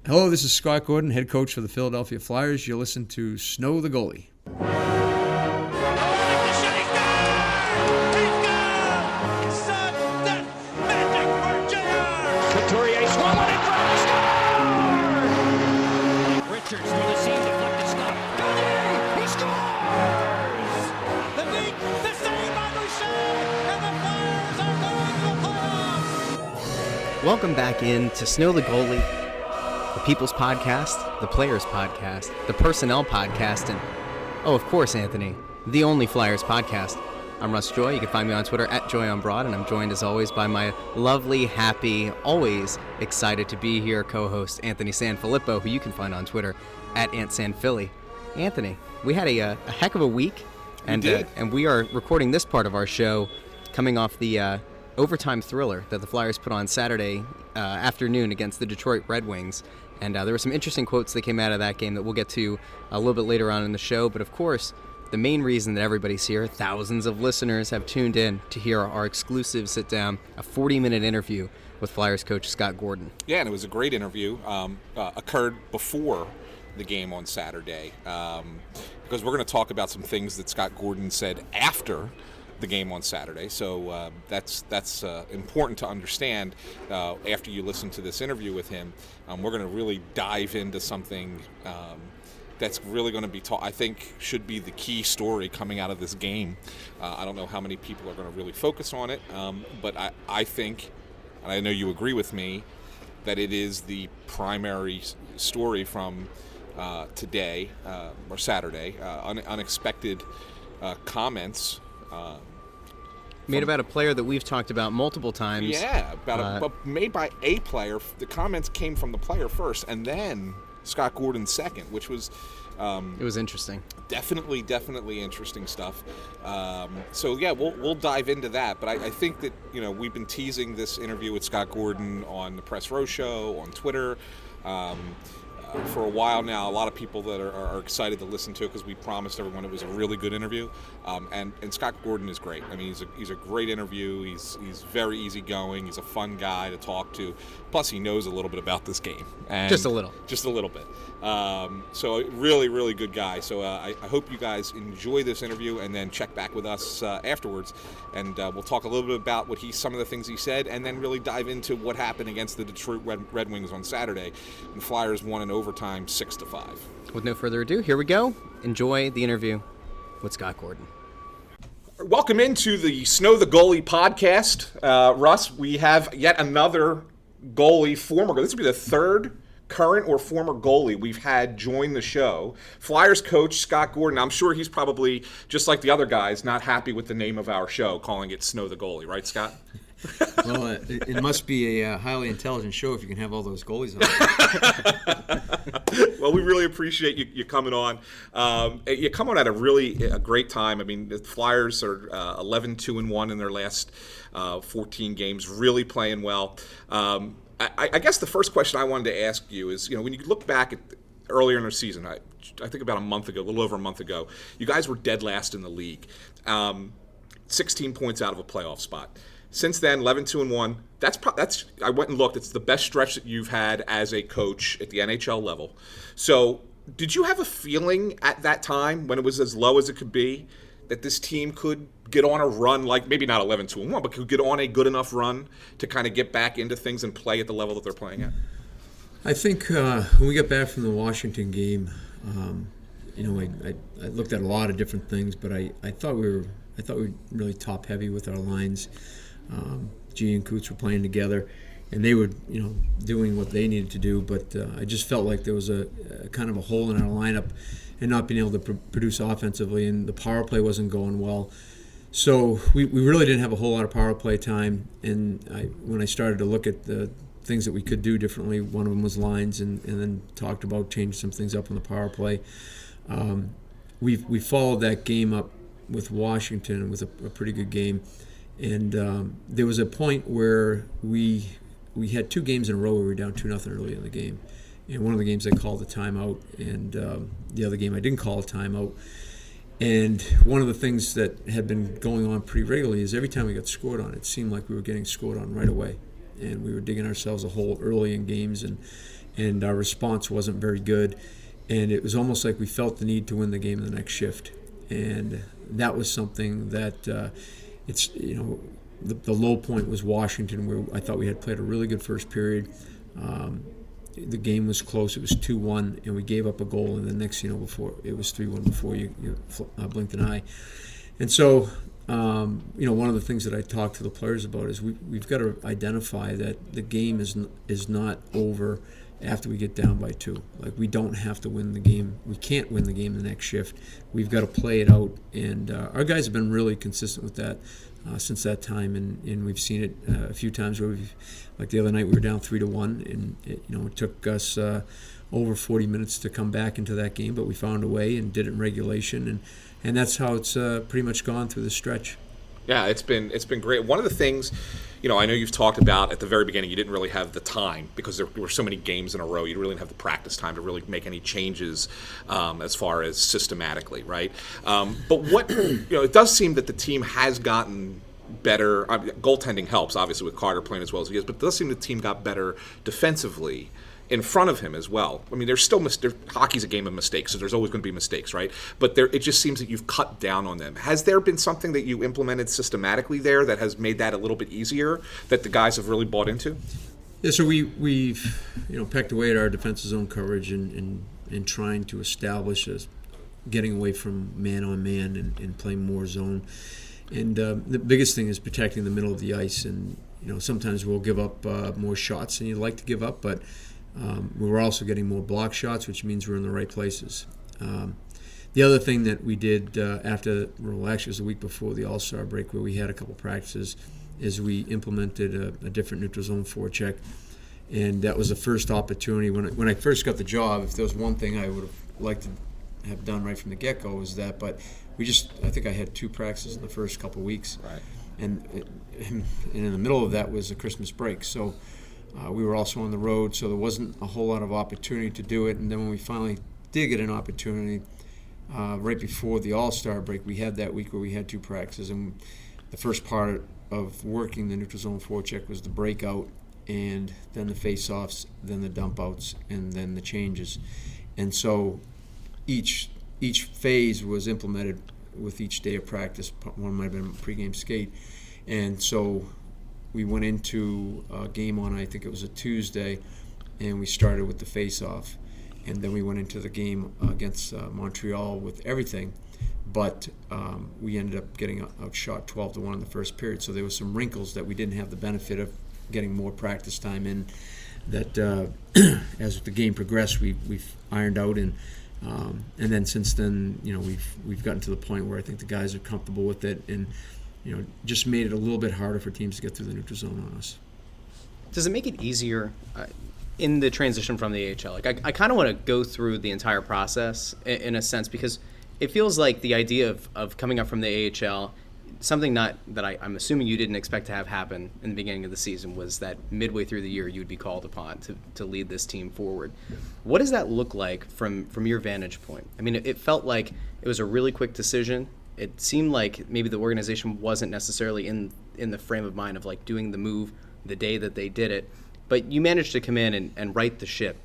Hello, this is Scott Gordon, head coach for the Philadelphia Flyers. You listen to Snow The Goalie. Couturier swung one in front, score! Richards through the seam, deflected stop. Goalie, he scores! The lead, the save by Boucher, and the Flyers are going to the playoffs! Welcome back in to Snow The Goalie, the People's Podcast, the Players Podcast, the Personnel Podcast, and, oh, of course, Anthony, the only Flyers Podcast. I'm Russ Joy. You can find me on Twitter at JoyOnBroad, and I'm joined, as always, by my lovely, happy, always excited to be here co-host, Anthony SanFilippo, who you can find on Twitter at AntSanPhilly. Anthony, we had a heck of a week, and we are recording this part of our show coming off the overtime thriller that the Flyers put on Saturday afternoon against the Detroit Red Wings. And there were some interesting quotes that came out of that game that we'll get to a little bit later on in the show. But of course, the main reason that everybody's here, thousands of listeners have tuned in to hear our exclusive sit-down, a 40-minute interview with Flyers coach Scott Gordon. Yeah, and it was a great interview. Occurred before the game on Saturday because we're going to talk about some things that Scott Gordon said after the game on Saturday. So that's important to understand after you listen to this interview with him. We're going to really dive into something that's really going to be I think should be the key story coming out of this game. I don't know how many people are going to really focus on it, but I think, and I know you agree with me, that it is the primary story from today or Saturday. Unexpected comments made about a player that we've talked about multiple times. Yeah, but made by a player. The comments came from the player first, and then Scott Gordon second, which was it was interesting. Definitely interesting stuff. So yeah, we'll dive into that. But I think that we've been teasing this interview with Scott Gordon on the Press Row Show on Twitter for a while now. A lot of people that are excited to listen to it because we promised everyone it was a really good interview. And Scott Gordon is great. I mean, he's a great interview. He's very easygoing. He's a fun guy to talk to. Plus, he knows a little bit about this game. And just a little bit. So really, really good guy. So I hope you guys enjoy this interview and then check back with us afterwards. And we'll talk a little bit about some of the things he said, and then really dive into what happened against the Detroit Red Wings on Saturday. And the Flyers won in overtime 6-5. With no further ado, here we go. Enjoy the interview with Scott Gordon. Welcome into the Snow the Goalie podcast. Russ, we have yet another former goalie. This will be the third current or former goalie we've had join the show. Flyers coach Scott Gordon. I'm sure he's probably, just like the other guys, not happy with the name of our show, calling it Snow the Goalie. Right, Scott? Well, it must be a highly intelligent show if you can have all those goalies on. Well, we really appreciate you coming on. You come on at a great time. I mean, the Flyers are 11-2-1 in their last 14 games, really playing well. I guess the first question I wanted to ask you is, when you look back at earlier in the season, I think about a little over a month ago, you guys were dead last in the league, 16 points out of a playoff spot. Since then, 11-2-1. That's I went and looked. It's the best stretch that you've had as a coach at the NHL level. So, did you have a feeling at that time when it was as low as it could be that this team could get on a run, like maybe not 11-2-1, but could get on a good enough run to kind of get back into things and play at the level that they're playing at? I think when we got back from the Washington game, I looked at a lot of different things, but I thought we were really top heavy with our lines. G and Coots were playing together, and they were, doing what they needed to do. But I just felt like there was a kind of a hole in our lineup, and not being able to produce offensively, and the power play wasn't going well. So we really didn't have a whole lot of power play time. And when I started to look at the things that we could do differently, one of them was lines, and then talked about changing some things up on the power play. We followed that game up with Washington with a pretty good game. And there was a point where we had two games in a row where we were down 2-0 early in the game. And one of the games I called a timeout, and the other game I didn't call a timeout. And one of the things that had been going on pretty regularly is every time we got scored on, it seemed like we were getting scored on right away. And we were digging ourselves a hole early in games. And and our response wasn't very good. And it was almost like we felt the need to win the game in the next shift. And that was something that the low point was Washington, where I thought we had played a really good first period. The game was close. It was 2-1, and we gave up a goal. And the next, before it was 3-1 before you blinked an eye. And so, one of the things that I talk to the players about is we've got to identify that the game is not over after we get down by 2. Like, we don't have to win the game. We can't win the game the next shift. We've got to play it out. And our guys have been really consistent with that since that time. And we've seen it a few times where like the other night, we were down 3-1, and it took us over 40 minutes to come back into that game, but we found a way and did it in regulation, and that's how it's pretty much gone through the stretch. Yeah, it's been great. One of the things, I know you've talked about at the very beginning, you didn't really have the time because there were so many games in a row. You really didn't have the practice time to really make any changes as far as systematically, right? But what it does seem that the team has gotten better. Goaltending helps, obviously, with Carter playing as well as he is, but it does seem the team got better defensively in front of him as well. I mean, there's still hockey's a game of mistakes, so there's always going to be mistakes, right? But it just seems that you've cut down on them. Has there been something that you implemented systematically there that has made that a little bit easier, that the guys have really bought into? Yeah, so we've pecked away at our defensive zone coverage and trying to establish getting away from man on man and playing more zone. And the biggest thing is protecting the middle of the ice. And sometimes we'll give up more shots than you'd like to give up, but we're also getting more block shots, which means we're in the right places. The other thing that we did actually it was the week before the All-Star break, where we had a couple practices, is we implemented a different neutral zone forecheck. And that was the first opportunity. When I first got the job, if there was one thing I would have liked to have done right from the get-go, was that. But I think I had 2 practices in the first couple of weeks. Right. And in the middle of that was a Christmas break. So we were also on the road, so there wasn't a whole lot of opportunity to do it. And then when we finally did get an opportunity, right before the All-Star break, we had that week where we had 2 practices. And the first part of working the neutral zone forecheck was the breakout, and then the face-offs, then the dump-outs, and then the changes. And so each phase was implemented with each day of practice. One might have been a pregame skate. And so we went into a game on, I think it was a Tuesday, and we started with the face-off. And then we went into the game against Montreal with everything. But we ended up getting outshot 12-1 in the first period. So there was some wrinkles that we didn't have the benefit of getting more practice time in, that as the game progressed, we've ironed out. And then since then, we've gotten to the point where I think the guys are comfortable with it, and just made it a little bit harder for teams to get through the neutral zone on us. Does it make it easier in the transition from the AHL? Like, I kind of want to go through the entire process in a sense, because it feels like the idea of coming up from the AHL, something that I'm assuming you didn't expect to have happen in the beginning of the season, was that midway through the year you would be called upon to lead this team forward. What does that look like from your vantage point? I mean, it felt like it was a really quick decision. It seemed like maybe the organization wasn't necessarily in the frame of mind of like doing the move the day that they did it, but you managed to come in and right the ship.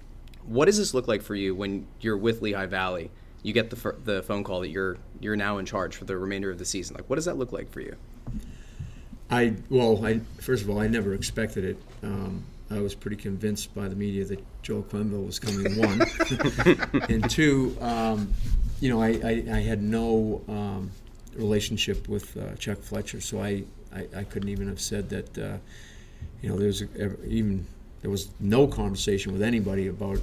What does this look like for you when you're with Lehigh Valley? You get the phone call that you're now in charge for the remainder of the season. Like, what does that look like for you? First of all, I never expected it. I was pretty convinced by the media that Joel Quenneville was coming, 1. And 2, I had no relationship with Chuck Fletcher, so I couldn't even have said that. There was no conversation with anybody about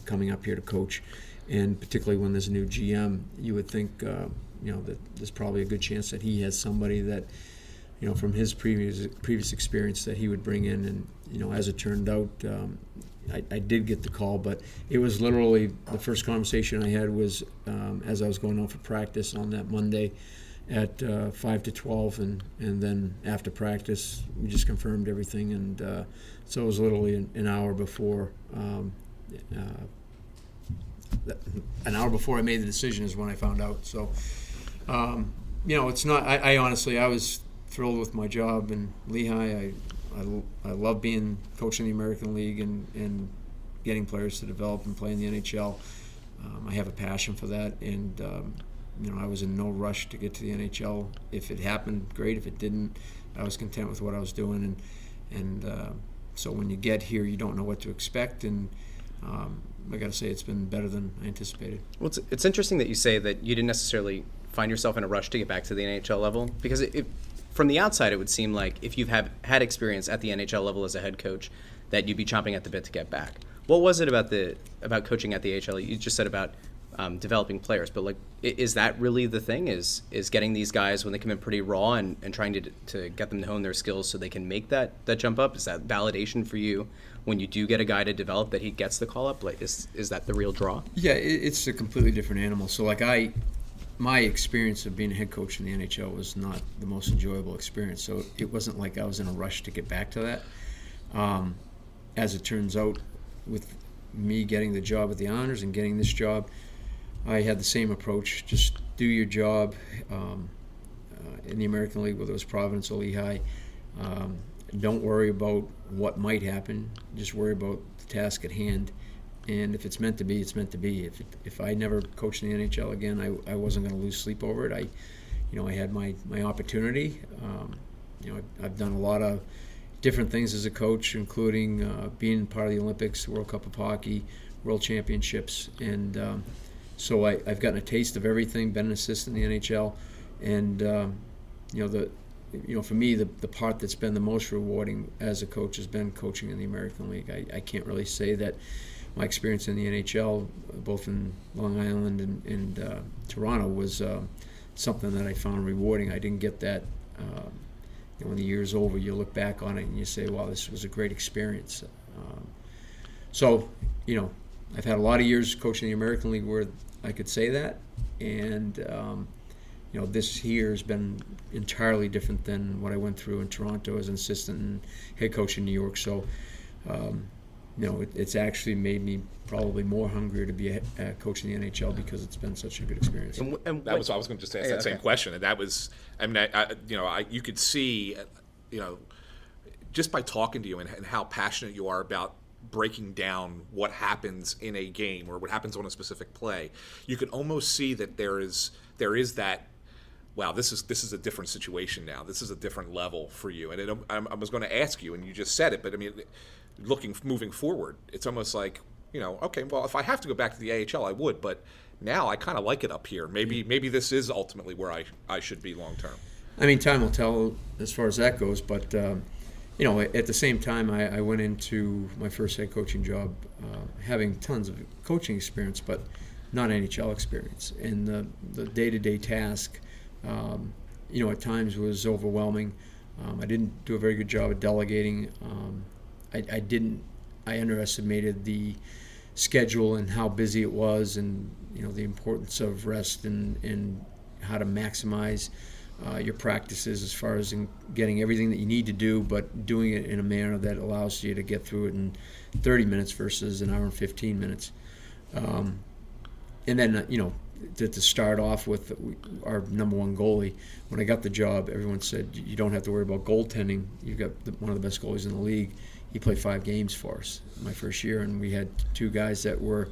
coming up here to coach. And particularly when there's a new GM, you would think, that there's probably a good chance that he has somebody that, from his previous experience that he would bring in. And, as it turned out, I did get the call, but it was literally the first conversation I had was as I was going out for practice on that Monday at 5 to 12, and then after practice, we just confirmed everything. And so it was literally an hour before. An hour before I made the decision is when I found out. So, it's not. I honestly, I was thrilled with my job in Lehigh. I love being coach in the American League, and getting players to develop and play in the NHL. I have a passion for that, and I was in no rush to get to the NHL. If it happened, great. If it didn't, I was content with what I was doing. And so when you get here, you don't know what to expect, and I got to say it's been better than I anticipated. Well, it's interesting that you say that you didn't necessarily find yourself in a rush to get back to the NHL level, because from the outside it would seem like if you've had experience at the NHL level as a head coach, that you'd be chomping at the bit to get back. What was it about coaching at the AHL? You just said about developing players, but like, is that really the thing? Is getting these guys when they come in pretty raw and trying to get them to hone their skills so they can make that jump up? Is that validation for you when you do get a guy to develop that he gets the call up? Like, is that the real draw? Yeah, it's a completely different animal. So like my experience of being a head coach in the NHL was not the most enjoyable experience. So it wasn't like I was in a rush to get back to that. As it turns out, with me getting the job at the Honors and getting this job, I had the same approach. Just do your job in the American League, whether it was Providence or Lehigh. Don't worry about what might happen. Just worry about the task at hand. And if it's meant to be, it's meant to be. If I never coached in the NHL again, I wasn't going to lose sleep over it. I had my opportunity. I've done a lot of different things as a coach, including being part of the Olympics, World Cup of Hockey, World Championships, and so I've gotten a taste of everything. Been an assistant in the NHL, and for me, the part that's been the most rewarding as a coach has been coaching in the American League. I can't really say that my experience in the NHL, both in Long Island and Toronto, was something that I found rewarding. I didn't get that. When the year's over, you look back on it and you say, wow, this was a great experience. So, I've had a lot of years coaching the American League where I could say that. And, this year has been entirely different than what I went through in Toronto as an assistant and head coach in New York. So, it's actually made me probably more hungry to be a coach in the NHL because it's been such a good experience. And that was I was going to just ask that same question, and that was, you could see, just by talking to you and how passionate you are about breaking down what happens in a game or what happens on a specific play, you can almost see that there is that. Wow, this is a different situation now. This is a different level for you. And I was going to ask you, and you just said it, but I mean, moving forward, it's almost like, okay, well, if I have to go back to the AHL, I would, but now I kind of like it up here. Maybe this is ultimately where I should be long term. I mean, time will tell as far as that goes, but at the same time, I went into my first head coaching job having tons of coaching experience, but not NHL experience, and the day-to-day task, at times was overwhelming. I didn't do a very good job of delegating. I underestimated the schedule and how busy it was, and the importance of rest and how to maximize your practices as far as in getting everything that you need to do, but doing it in a manner that allows you to get through it in 30 minutes versus an hour and 15 minutes. And then, to start off with our number one goalie, when I got the job, everyone said, you don't have to worry about goaltending. You've got one of the best goalies in the league. He played 5 games for us my first year, and we had 2 guys that were,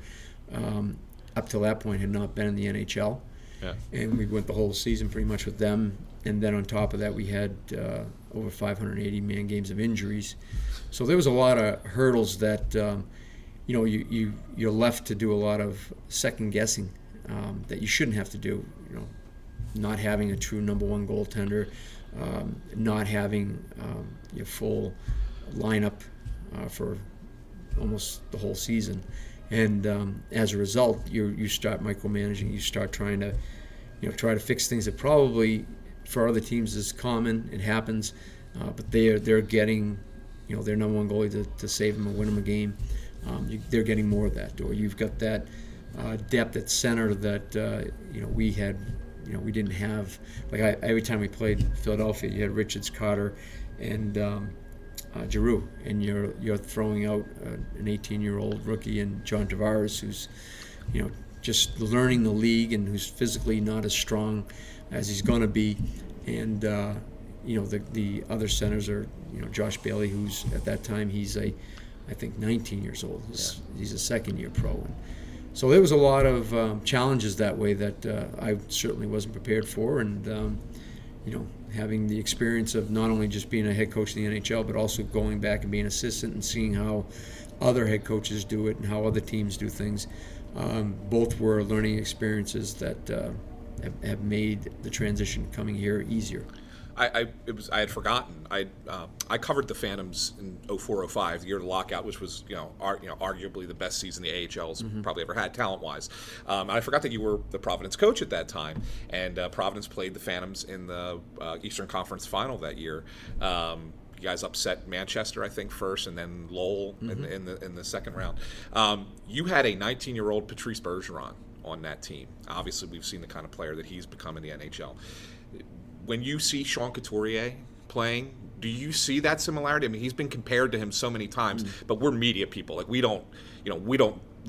up till that point, had not been in the NHL. Yeah. And we went the whole season pretty much with them. And then on top of that, we had over 580 man games of injuries. So there was a lot of hurdles that, you're left to do a lot of second guessing that you shouldn't have to do. Not having a true number one goaltender, not having your full lineup for almost the whole season. And as a result, you start micromanaging. You start trying to, try to fix things that probably for other teams is common. It happens, but they're getting, their number one goalie to save them and win them a game. They're getting more of that. Or you've got that depth at center that we had. We didn't have. Every time we played Philadelphia, you had Richards, Carter, and Giroux, and you're throwing out an 18-year-old rookie and John Tavares, who's just learning the league and who's physically not as strong as he's going to be, and the other centers are Josh Bailey, who's at that time he's a I think, 19 years old. He's a second-year pro. And so there was a lot of challenges that way that I certainly wasn't prepared for. And, having the experience of not only just being a head coach in the NHL, but also going back and being an assistant and seeing how other head coaches do it and how other teams do things. Both were learning experiences that have made the transition coming here easier. I had forgotten. I covered the Phantoms in 04-05, the year of the lockout, which was arguably the best season the AHL's probably ever had talent-wise. I forgot that you were the Providence coach at that time, and Providence played the Phantoms in the Eastern Conference Final that year. You guys upset Manchester, I think, first, and then Lowell in the second round. You had a 19-year-old Patrice Bergeron on that team. Obviously, we've seen the kind of player that he's become in the NHL. When you see Sean Couturier playing, do you see that similarity? I mean, he's been compared to him so many times, but we're media people. Like, we don't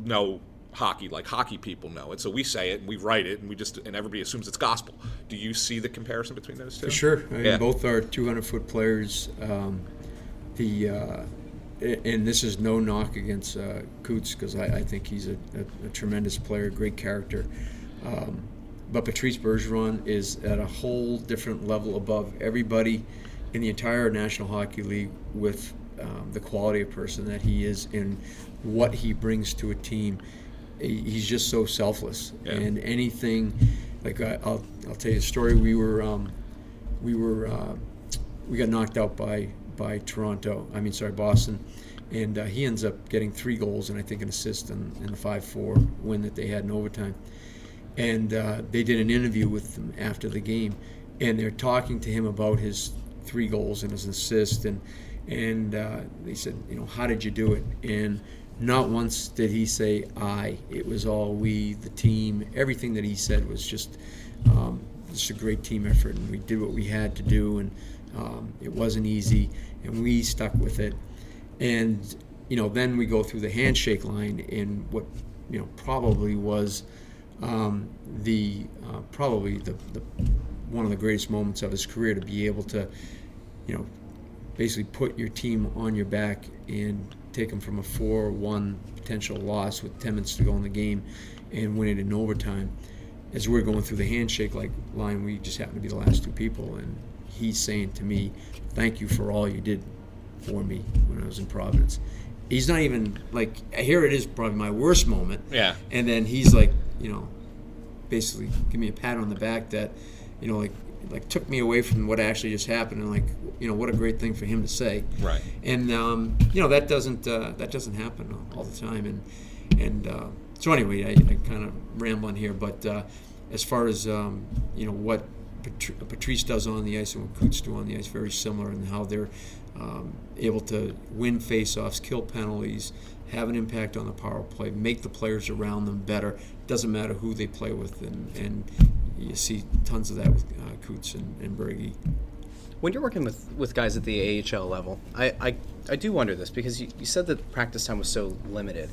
know hockey like hockey people know it. So we say it and we write it and everybody assumes it's gospel. Do you see the comparison between those two? For sure. I mean, both are 200-foot players. And this is no knock against Coots, because I think he's a tremendous player, great character. But Patrice Bergeron is at a whole different level above everybody in the entire National Hockey League with the quality of person that he is and what he brings to a team. He's just so selfless. Yeah. And anything, like I'll tell you a story. We got knocked out by Boston, and he ends up getting 3 goals and I think an assist in the 5-4 win that they had in overtime. And they did an interview with him after the game, and they're talking to him about his 3 goals and his assist, and they said, how did you do it? And not once did he say I. It was all we, the team. Everything that he said was just a great team effort, and we did what we had to do, and it wasn't easy, and we stuck with it. And then we go through the handshake line in what probably was probably the one of the greatest moments of his career, to be able to basically put your team on your back and take them from a 4-1 potential loss with 10 minutes to go in the game and win it in overtime. As we're going through the handshake line, we just happened to be the last 2 people, and he's saying to me, thank you for all you did for me when I was in Providence. He's not even like, here it is, probably my worst moment. Yeah. And then he's like, basically give me a pat on the back that, like took me away from what actually just happened, and what a great thing for him to say. Right. And that doesn't happen all the time. And so anyway, I kind of ramble on here, but as far as what Patrice does on the ice and what Coots do on the ice, very similar in how they're able to win face-offs, kill penalties, have an impact on the power play, make the players around them better. Doesn't matter who they play with, and you see tons of that with Coots and Bergie. When you're working with guys at the AHL level, I do wonder this, because you said that practice time was so limited.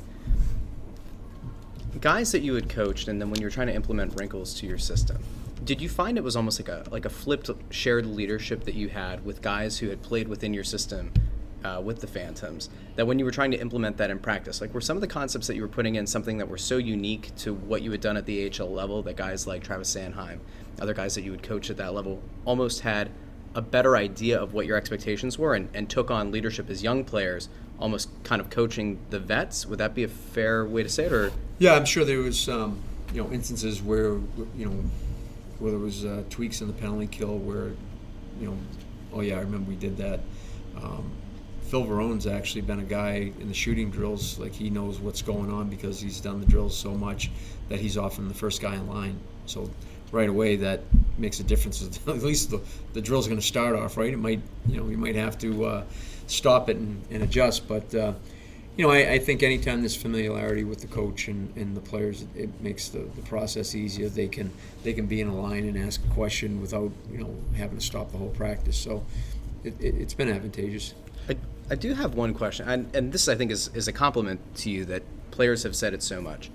Guys that you had coached, and then when you were trying to implement wrinkles to your system, did you find it was almost like a flipped shared leadership that you had with guys who had played within your system with the Phantoms, that when you were trying to implement that in practice, were some of the concepts that you were putting in something that were so unique to what you had done at the AHL level that guys like Travis Sanheim, other guys that you would coach at that level, almost had a better idea of what your expectations were and took on leadership as young players, almost kind of coaching the vets? Would that be a fair way to say it? Or yeah, I'm sure there was instances where where there was tweaks in the penalty kill where oh yeah, I remember we did that. Phil Verone's actually been a guy in the shooting drills, like he knows what's going on because he's done the drills so much that he's often the first guy in line. So right away that makes a difference. At least the drill's going to start off right. It might, we might have to stop it and adjust. But I think anytime there's familiarity with the coach and the players, it makes the process easier. They can be in a line and ask a question without having to stop the whole practice. So it's been advantageous. I do have one question, and this I think is a compliment to you that players have said it so much.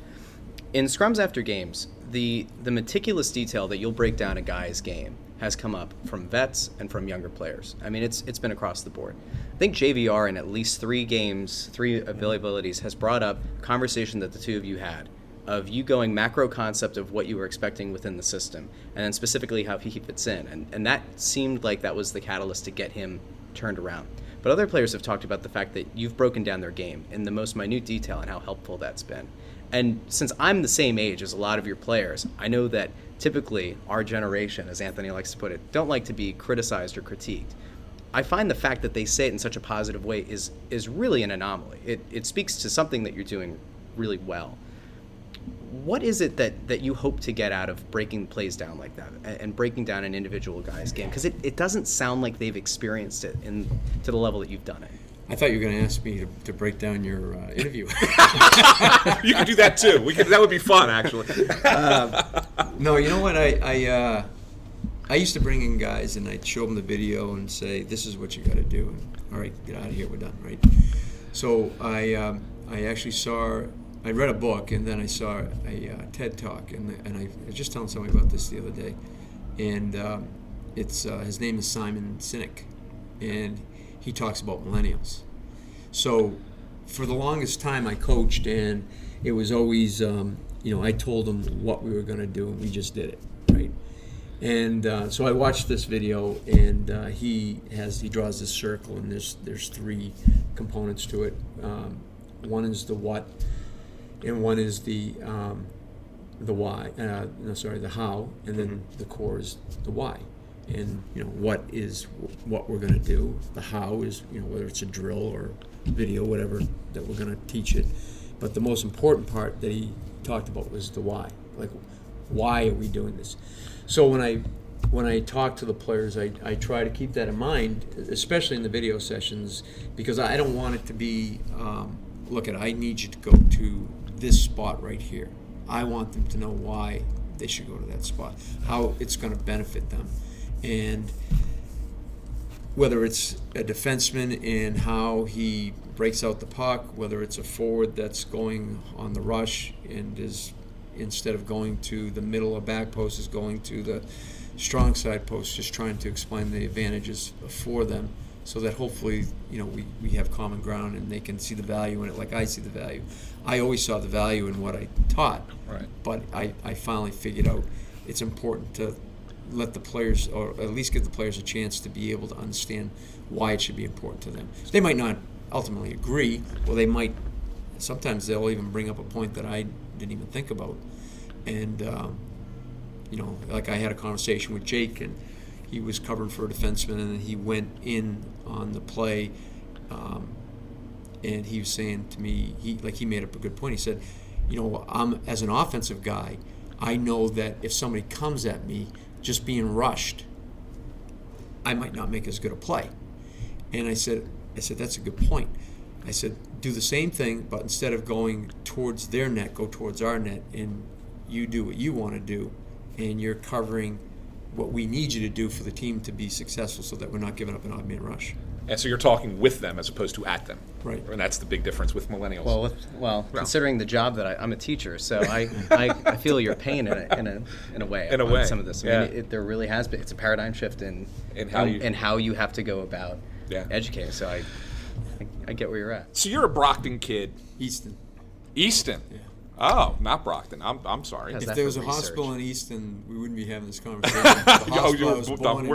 In scrums after games, the meticulous detail that you'll break down a guy's game has come up from vets and from younger players. I mean, it's been across the board. I think JVR in at least 3 games, 3 availabilities, has brought up a conversation that the two of you had of you going macro concept of what you were expecting within the system, and then specifically how he fits in. And that seemed like that was the catalyst to get him turned around. But other players have talked about the fact that you've broken down their game in the most minute detail and how helpful that's been. And since I'm the same age as a lot of your players, I know that typically our generation, as Anthony likes to put it, don't like to be criticized or critiqued. I find the fact that they say it in such a positive way is really an anomaly. It speaks to something that you're doing really well. What is it that you hope to get out of breaking plays down like that and breaking down an individual guy's game? Because it doesn't sound like they've experienced it to the level that you've done it. I thought you were going to ask me to break down your interview. You could do that too. That would be fun, actually. No, you know what? I used to bring in guys and I'd show them the video and say, "This is what you got to do." And, all right, get out of here. We're done, right? So I actually I read a book and then I saw a TED Talk and I was just telling somebody about this the other day, and his name is Simon Sinek, and he talks about millennials. So for the longest time I coached, and it was always, I told them what we were going to do, and we just did it, right? And so I watched this video, and he draws this circle, and there's 3 components to it. One is the what, and one is the why. The how, and then the core is the why. And what is what we're going to do. The how is whether it's a drill or video, whatever that we're going to teach it. But the most important part that he talked about was the why. Like, why are we doing this? So when I talk to the players, I try to keep that in mind, especially in the video sessions, because I don't want it to be, I need you to go to this spot right here. I want them to know why they should go to that spot, how it's going to benefit them. And whether it's a defenseman and how he breaks out the puck, whether it's a forward that's going on the rush and is, instead of going to the middle or back post, is going to the strong side post, just trying to explain the advantages for them so that hopefully, we have common ground and they can see the value in it like I see the value. I always saw the value in what I taught, right. But I finally figured out it's important to let the players, or at least give the players a chance to be able to understand why it should be important to them. They might not ultimately agree, or they might, sometimes they'll even bring up a point that I didn't even think about. And, like I had a conversation with Jake, and he was covering for a defenseman, and he went in on the play, and he was saying to me, he made up a good point. He said, I'm, as an offensive guy, I know that if somebody comes at me just being rushed, I might not make as good a play. And I said, that's a good point. I said, do the same thing, but instead of going towards their net, go towards our net, and you do what you want to do, and you're covering what we need you to do for the team to be successful, so that we're not giving up an odd man rush. And so you're talking with them as opposed to at them. Right. And that's the big difference with millennials. Well, considering the job that I'm a teacher, so I feel your pain in a way. In a way. Some of this. I mean, there really has been. It's a paradigm shift in how you have to go about educating. So I get where you're at. So you're a Brockton kid. Easton. Easton. Yeah. Oh, not Brockton. I'm sorry. How's If that there for was a research? hospital in Easton, we wouldn't be having this conversation. The hospital I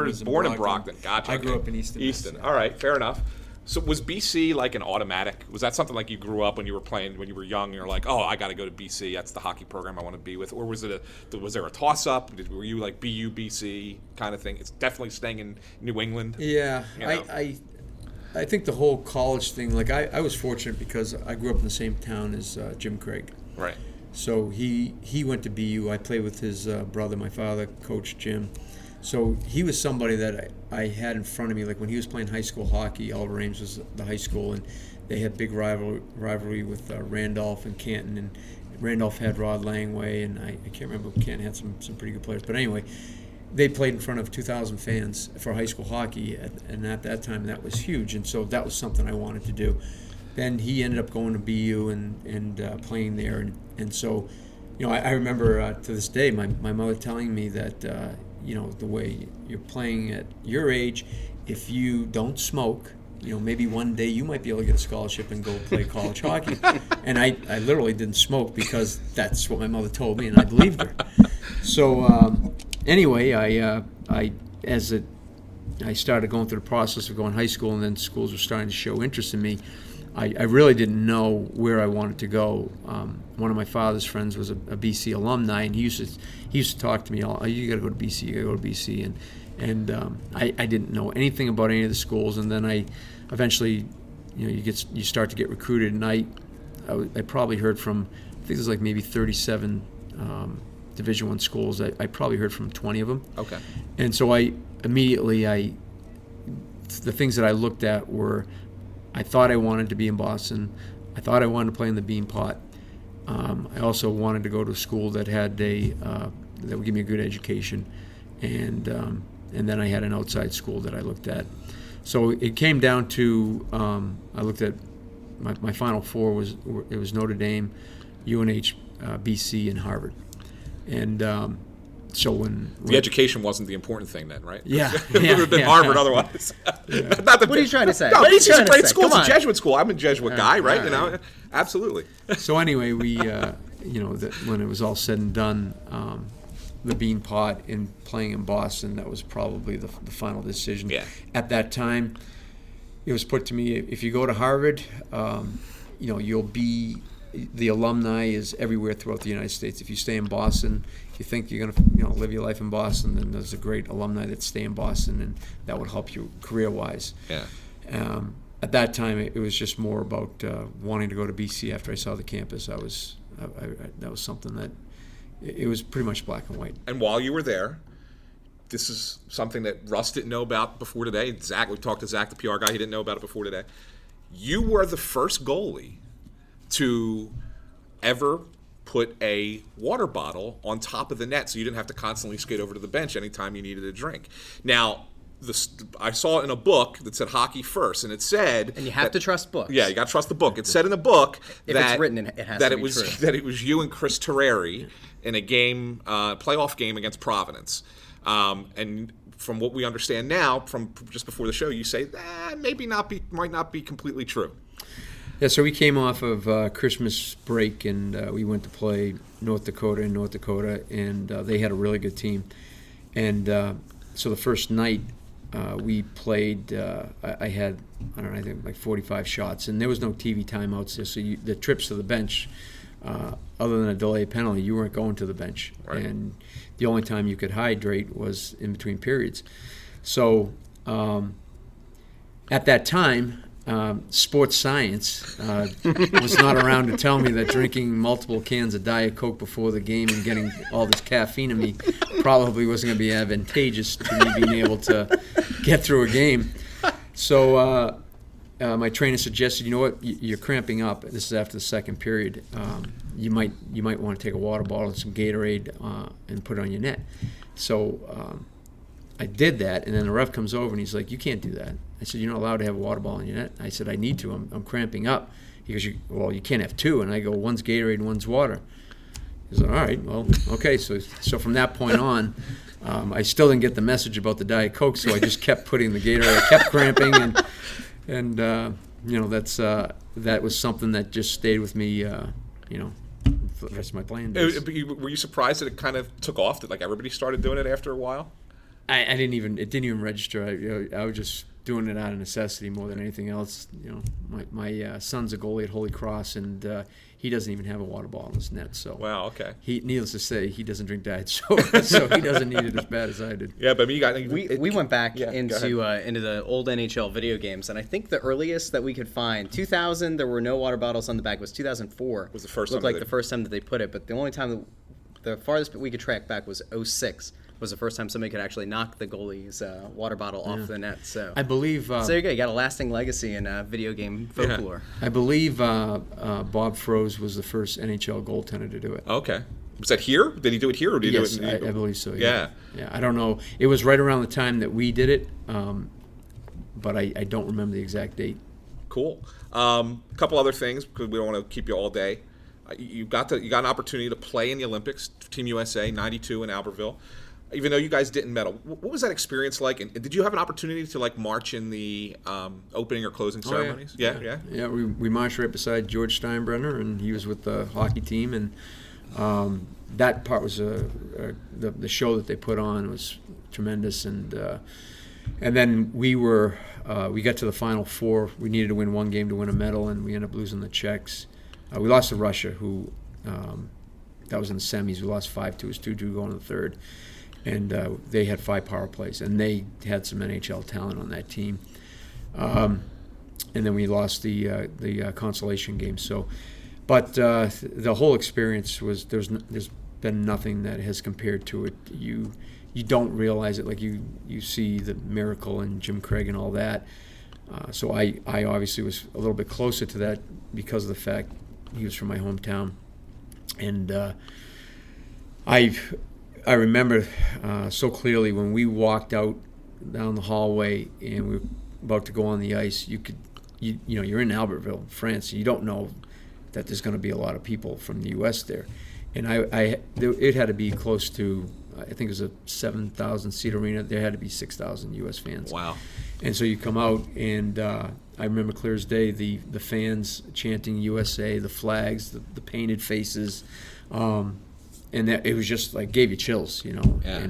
was born in Brockton. Gotcha. I grew up in Easton. Easton. All right, fair enough. So was BC like an automatic? Was that something like you grew up when you were playing, when you were young, and you're like, oh, I got to go to BC. That's the hockey program I want to be with. Or was there a toss-up? Were you like BU, BC kind of thing? It's definitely staying in New England. Yeah. I think the whole college thing, like I was fortunate because I grew up in the same town as Jim Craig. Right. So he went to BU. I played with his brother. My father coached Jim. So he was somebody that I had in front of me. Like when he was playing high school hockey, Oliver Ames was the high school, and they had big rivalry with Randolph and Canton. And Randolph had Rod Langway, and I can't remember. Canton had some pretty good players. But anyway, they played in front of 2,000 fans for high school hockey, and at that time that was huge. And so that was something I wanted to do. Then he ended up going to BU and playing there, and so, I remember to this day my mother telling me that the way you're playing at your age, if you don't smoke, maybe one day you might be able to get a scholarship and go play college hockey. And I literally didn't smoke because that's what my mother told me, and I believed her. So anyway, I started going through the process of going to high school, and then schools were starting to show interest in me. I really didn't know where I wanted to go. One of my father's friends was a BC alumni, and he used to talk to me, "Oh, you got to go to BC, you got to go to BC," and I didn't know anything about any of the schools. And then I eventually, you start to get recruited, and I probably heard from, I think there's like maybe 37 Division I schools. I probably heard from 20 of them. Okay. And so the things that I looked at were, I thought I wanted to be in Boston. I thought I wanted to play in the Beanpot. I also wanted to go to a school that had that would give me a good education, and then I had an outside school that I looked at. So it came down to I looked at my final four was Notre Dame, UNH, BC, and Harvard, and. So when the education wasn't the important thing then, right? Yeah. Than Harvard otherwise. What are you trying to say? No, What are you it's just a trying to great say? school. It's Come a on. Jesuit school. I'm a Jesuit guy, right? Absolutely. So anyway, we, when it was all said and done, the Beanpot and playing in Boston, that was probably the final decision. Yeah. At that time, it was put to me, if you go to Harvard, you'll be, the alumni is everywhere throughout the United States. If you stay in Boston, you think you're going to live your life in Boston, then there's a great alumni that stay in Boston, and that would help you career-wise. Yeah. At that time, it was just more about wanting to go to BC after I saw the campus. That was something that, it was pretty much black and white. And while you were there, this is something that Russ didn't know about before today. Zach, we talked to Zach, the PR guy, he didn't know about it before today. You were the first goalie to ever put a water bottle on top of the net so you didn't have to constantly skate over to the bench anytime you needed a drink. Now, I saw it in a book that said hockey first, and it said... And you have to trust books. Yeah, you got to trust the book. It said in the book if it's written, it has to be true. That it was you and Chris Couturier in a game, playoff game against Providence. And from what we understand now, from just before the show, you say that might not be completely true. Yeah, so we came off of Christmas break, and we went to play North Dakota in North Dakota, and they had a really good team. And so the first night we played, I had, I think like 45 shots, and there was no TV timeouts there, so the trips to the bench, other than a delay penalty, you weren't going to the bench. Right. And the only time you could hydrate was in between periods. So at that time, sports science was not around to tell me that drinking multiple cans of Diet Coke before the game and getting all this caffeine in me probably wasn't going to be advantageous to me being able to get through a game. So my trainer suggested, you know what, you're cramping up. This is after the second period. You might want to take a water bottle and some Gatorade and put it on your net. So I did that, and then the ref comes over and he's like, "You can't do that." I said, "You're not allowed to have a water bottle in your net." I said, "I need to. I'm cramping up." He goes, "Well, you can't have two." And I go, "One's Gatorade and one's water." He's like, "All right, well, okay." So from that point on, I still didn't get the message about the Diet Coke, so I just kept putting the Gatorade. I kept cramping, and that was something that just stayed with me, for the rest of my playing days. Were you surprised that it kind of took off? That like everybody started doing it after a while? It didn't even register. I was just doing it out of necessity more than anything else. My son's a goalie at Holy Cross, and he doesn't even have a water bottle in his net. So wow, okay. Needless to say, he doesn't drink diet soda, so he doesn't need it as bad as I did. Yeah, but we went back into the old NHL video games, and I think the earliest that we could find, 2000, there were no water bottles on the back. Was 2004. Was the first looked time like the first time that they put it, but the only time the farthest we could track back was 2006. Was the first time somebody could actually knock the goalie's water bottle off the net. So I believe. So there you go. You got a lasting legacy in video game folklore. I believe Bob Froese was the first NHL goaltender to do it. Okay. Was that here? Did he do it here, or did he do it? I believe so. Yeah. Yeah. I don't know. It was right around the time that we did it, but I don't remember the exact date. Cool. A couple other things because we don't want to keep you all day. You got an opportunity to play in the Olympics, Team USA '92 in Albertville. even though you guys didn't medal. What was that experience like? And did you have an opportunity to like march in the opening or closing ceremonies? Yeah. Yeah, we marched right beside George Steinbrenner, and he was with the hockey team, and that part was the show that they put on was tremendous, and then we got to the Final Four. We needed to win one game to win a medal, and we ended up losing the Czechs. We lost to Russia, who that was in the semis. We lost 5-2. It was 2-2 going to the third. And they had 5 power plays, and they had some NHL talent on that team. And then we lost the consolation game. So, but the whole experience was there's been nothing that has compared to it. You don't realize it, like you see the miracle and Jim Craig and all that. So I obviously was a little bit closer to that because of the fact he was from my hometown, and I remember so clearly when we walked out down the hallway and we were about to go on the ice. You're in Albertville, France. You don't know that there's going to be a lot of people from the U.S. there, and it had to be close to, I think it was a 7,000 seat arena. There had to be 6,000 U.S. fans. Wow! And so you come out, and I remember clear as day the fans chanting USA, the flags, the painted faces. And that it was just like gave you chills, Yeah.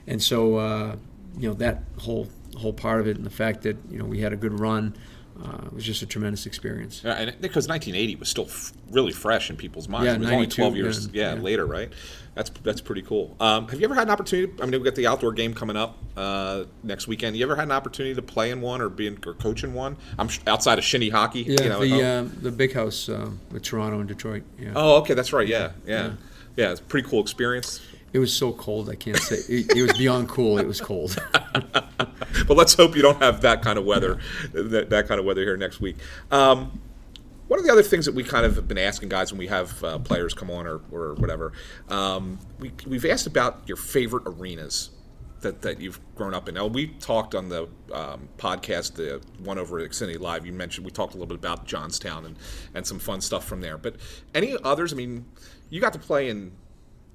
And so that whole part of it, and the fact that we had a good run, was just a tremendous experience. Yeah, and because 1980 was still really fresh in people's minds. Yeah, it was only 92, 12 years later, right? That's pretty cool. Have you ever had an opportunity? I mean, we've got the outdoor game coming up next weekend. You ever had an opportunity to play in one or coach in one? I'm outside of shinny hockey. Yeah, the big house with Toronto and Detroit. Yeah. Oh, okay, that's right. Yeah. It's a pretty cool experience. It was so cold, I can't say. It was beyond cool. It was cold. But let's hope you don't have that kind of weather, that kind of weather here next week. One of the other things that we kind of have been asking guys when we have players come on or whatever, we've asked about your favorite arenas that you've grown up in. Now, we talked on the podcast, the one over at Xfinity Live, we talked a little bit about Johnstown and some fun stuff from there. But any others? I mean, you got to play in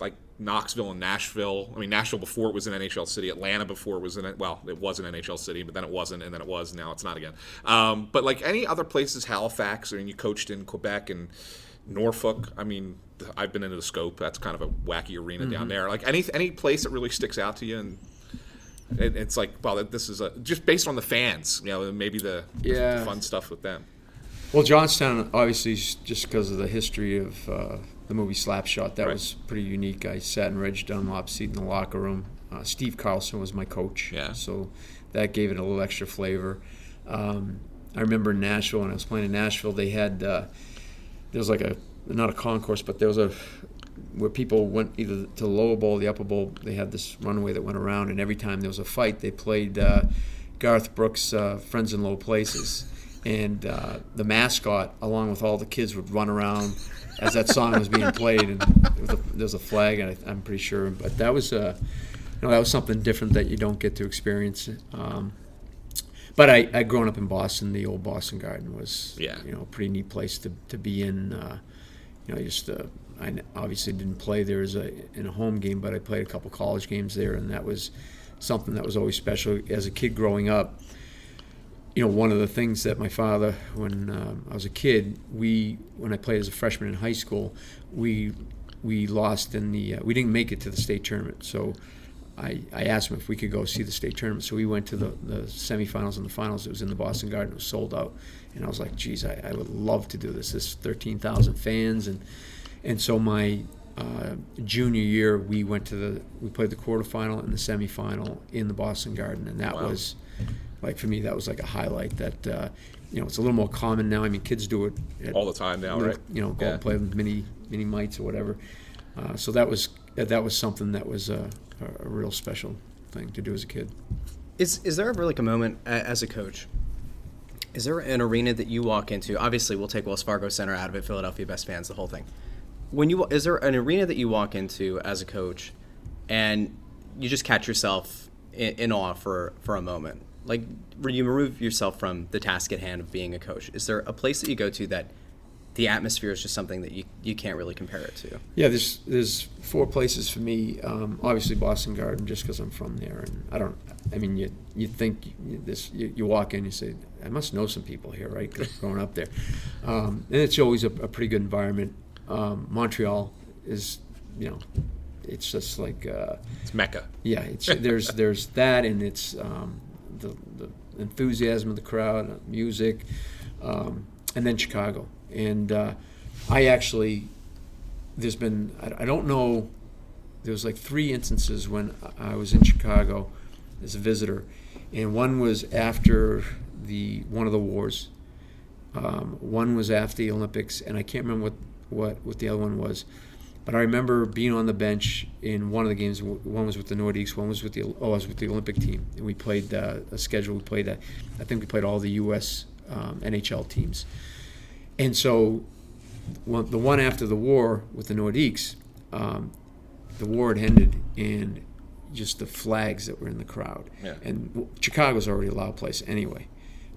like Knoxville and Nashville. I mean, Nashville before it was an NHL city. Atlanta before it was it was an NHL city, but then it wasn't, and then it was. Now it's not again. But like any other places, Halifax, or you coached in Quebec and Norfolk. I mean, I've been into the Scope. That's kind of a wacky arena down there. Like any place that really sticks out to you, and it's like, well, this is just based on the fans. Maybe the fun stuff with them. Well, Johnstown, obviously, just because of the history of the movie Slapshot, that was pretty unique. I sat in Reg Dunlop's seat in the locker room. Steve Carlson was my coach, so that gave it a little extra flavor. I remember in Nashville, when I was playing in Nashville, they had there was like not a concourse, but there was where people went either to the lower bowl or the upper bowl. They had this runway that went around, and every time there was a fight, they played Garth Brooks' Friends in Low Places. And the mascot, along with all the kids, would run around as that song was being played, and there was a flag, and I'm pretty sure. But that was that was something different that you don't get to experience. But I growing up in Boston, the old Boston Garden was a pretty neat place to be in. I obviously didn't play there in a home game, but I played a couple college games there, and that was something that was always special. As a kid growing up, one of the things that my father, when I was a kid, when I played as a freshman in high school, we lost we didn't make it to the state tournament. So I asked him if we could go see the state tournament. So we went to the semifinals and the finals. It was in the Boston Garden. It was sold out. And I was like, geez, I would love to do this. There's 13,000 fans. And so my junior year, we played the quarterfinal and the semifinal in the Boston Garden. And that was, like, for me, that was like a highlight that, it's a little more common now. I mean, kids do it all the time now, right? Go and play with mini mites or whatever. So that was something that was a real special thing to do as a kid. Is there ever like a moment as a coach? Is there an arena that you walk into? Obviously, we'll take Wells Fargo Center out of it, Philadelphia Best Fans, the whole thing. Is there an arena that you walk into as a coach, and you just catch yourself in awe for a moment? Like, where you remove yourself from the task at hand of being a coach. Is there a place that you go to that the atmosphere is just something that you can't really compare it to. Yeah, there's 4 places for me. Obviously Boston Garden, just because I'm from there, and you think this. You walk in, you say, I must know some people here, right? 'Cause growing up there, and it's always a pretty good environment. Montreal is, it's just like It's Mecca. yeah. It's there's that, and it's the enthusiasm of the crowd, music, and then Chicago. And there's been, I don't know, there was like 3 instances when I was in Chicago as a visitor, and one was after one of the wars, one was after the Olympics, and I can't remember what the other one was, but I remember being on the bench in one of the games. One was with the Nordiques, one was with I was with the Olympic team, and we played a schedule. We played I think we played all the U.S. NHL teams. And so the one after the war with the Nordiques, the war had ended, and just the flags that were in the crowd. Yeah. And Chicago's already a loud place anyway.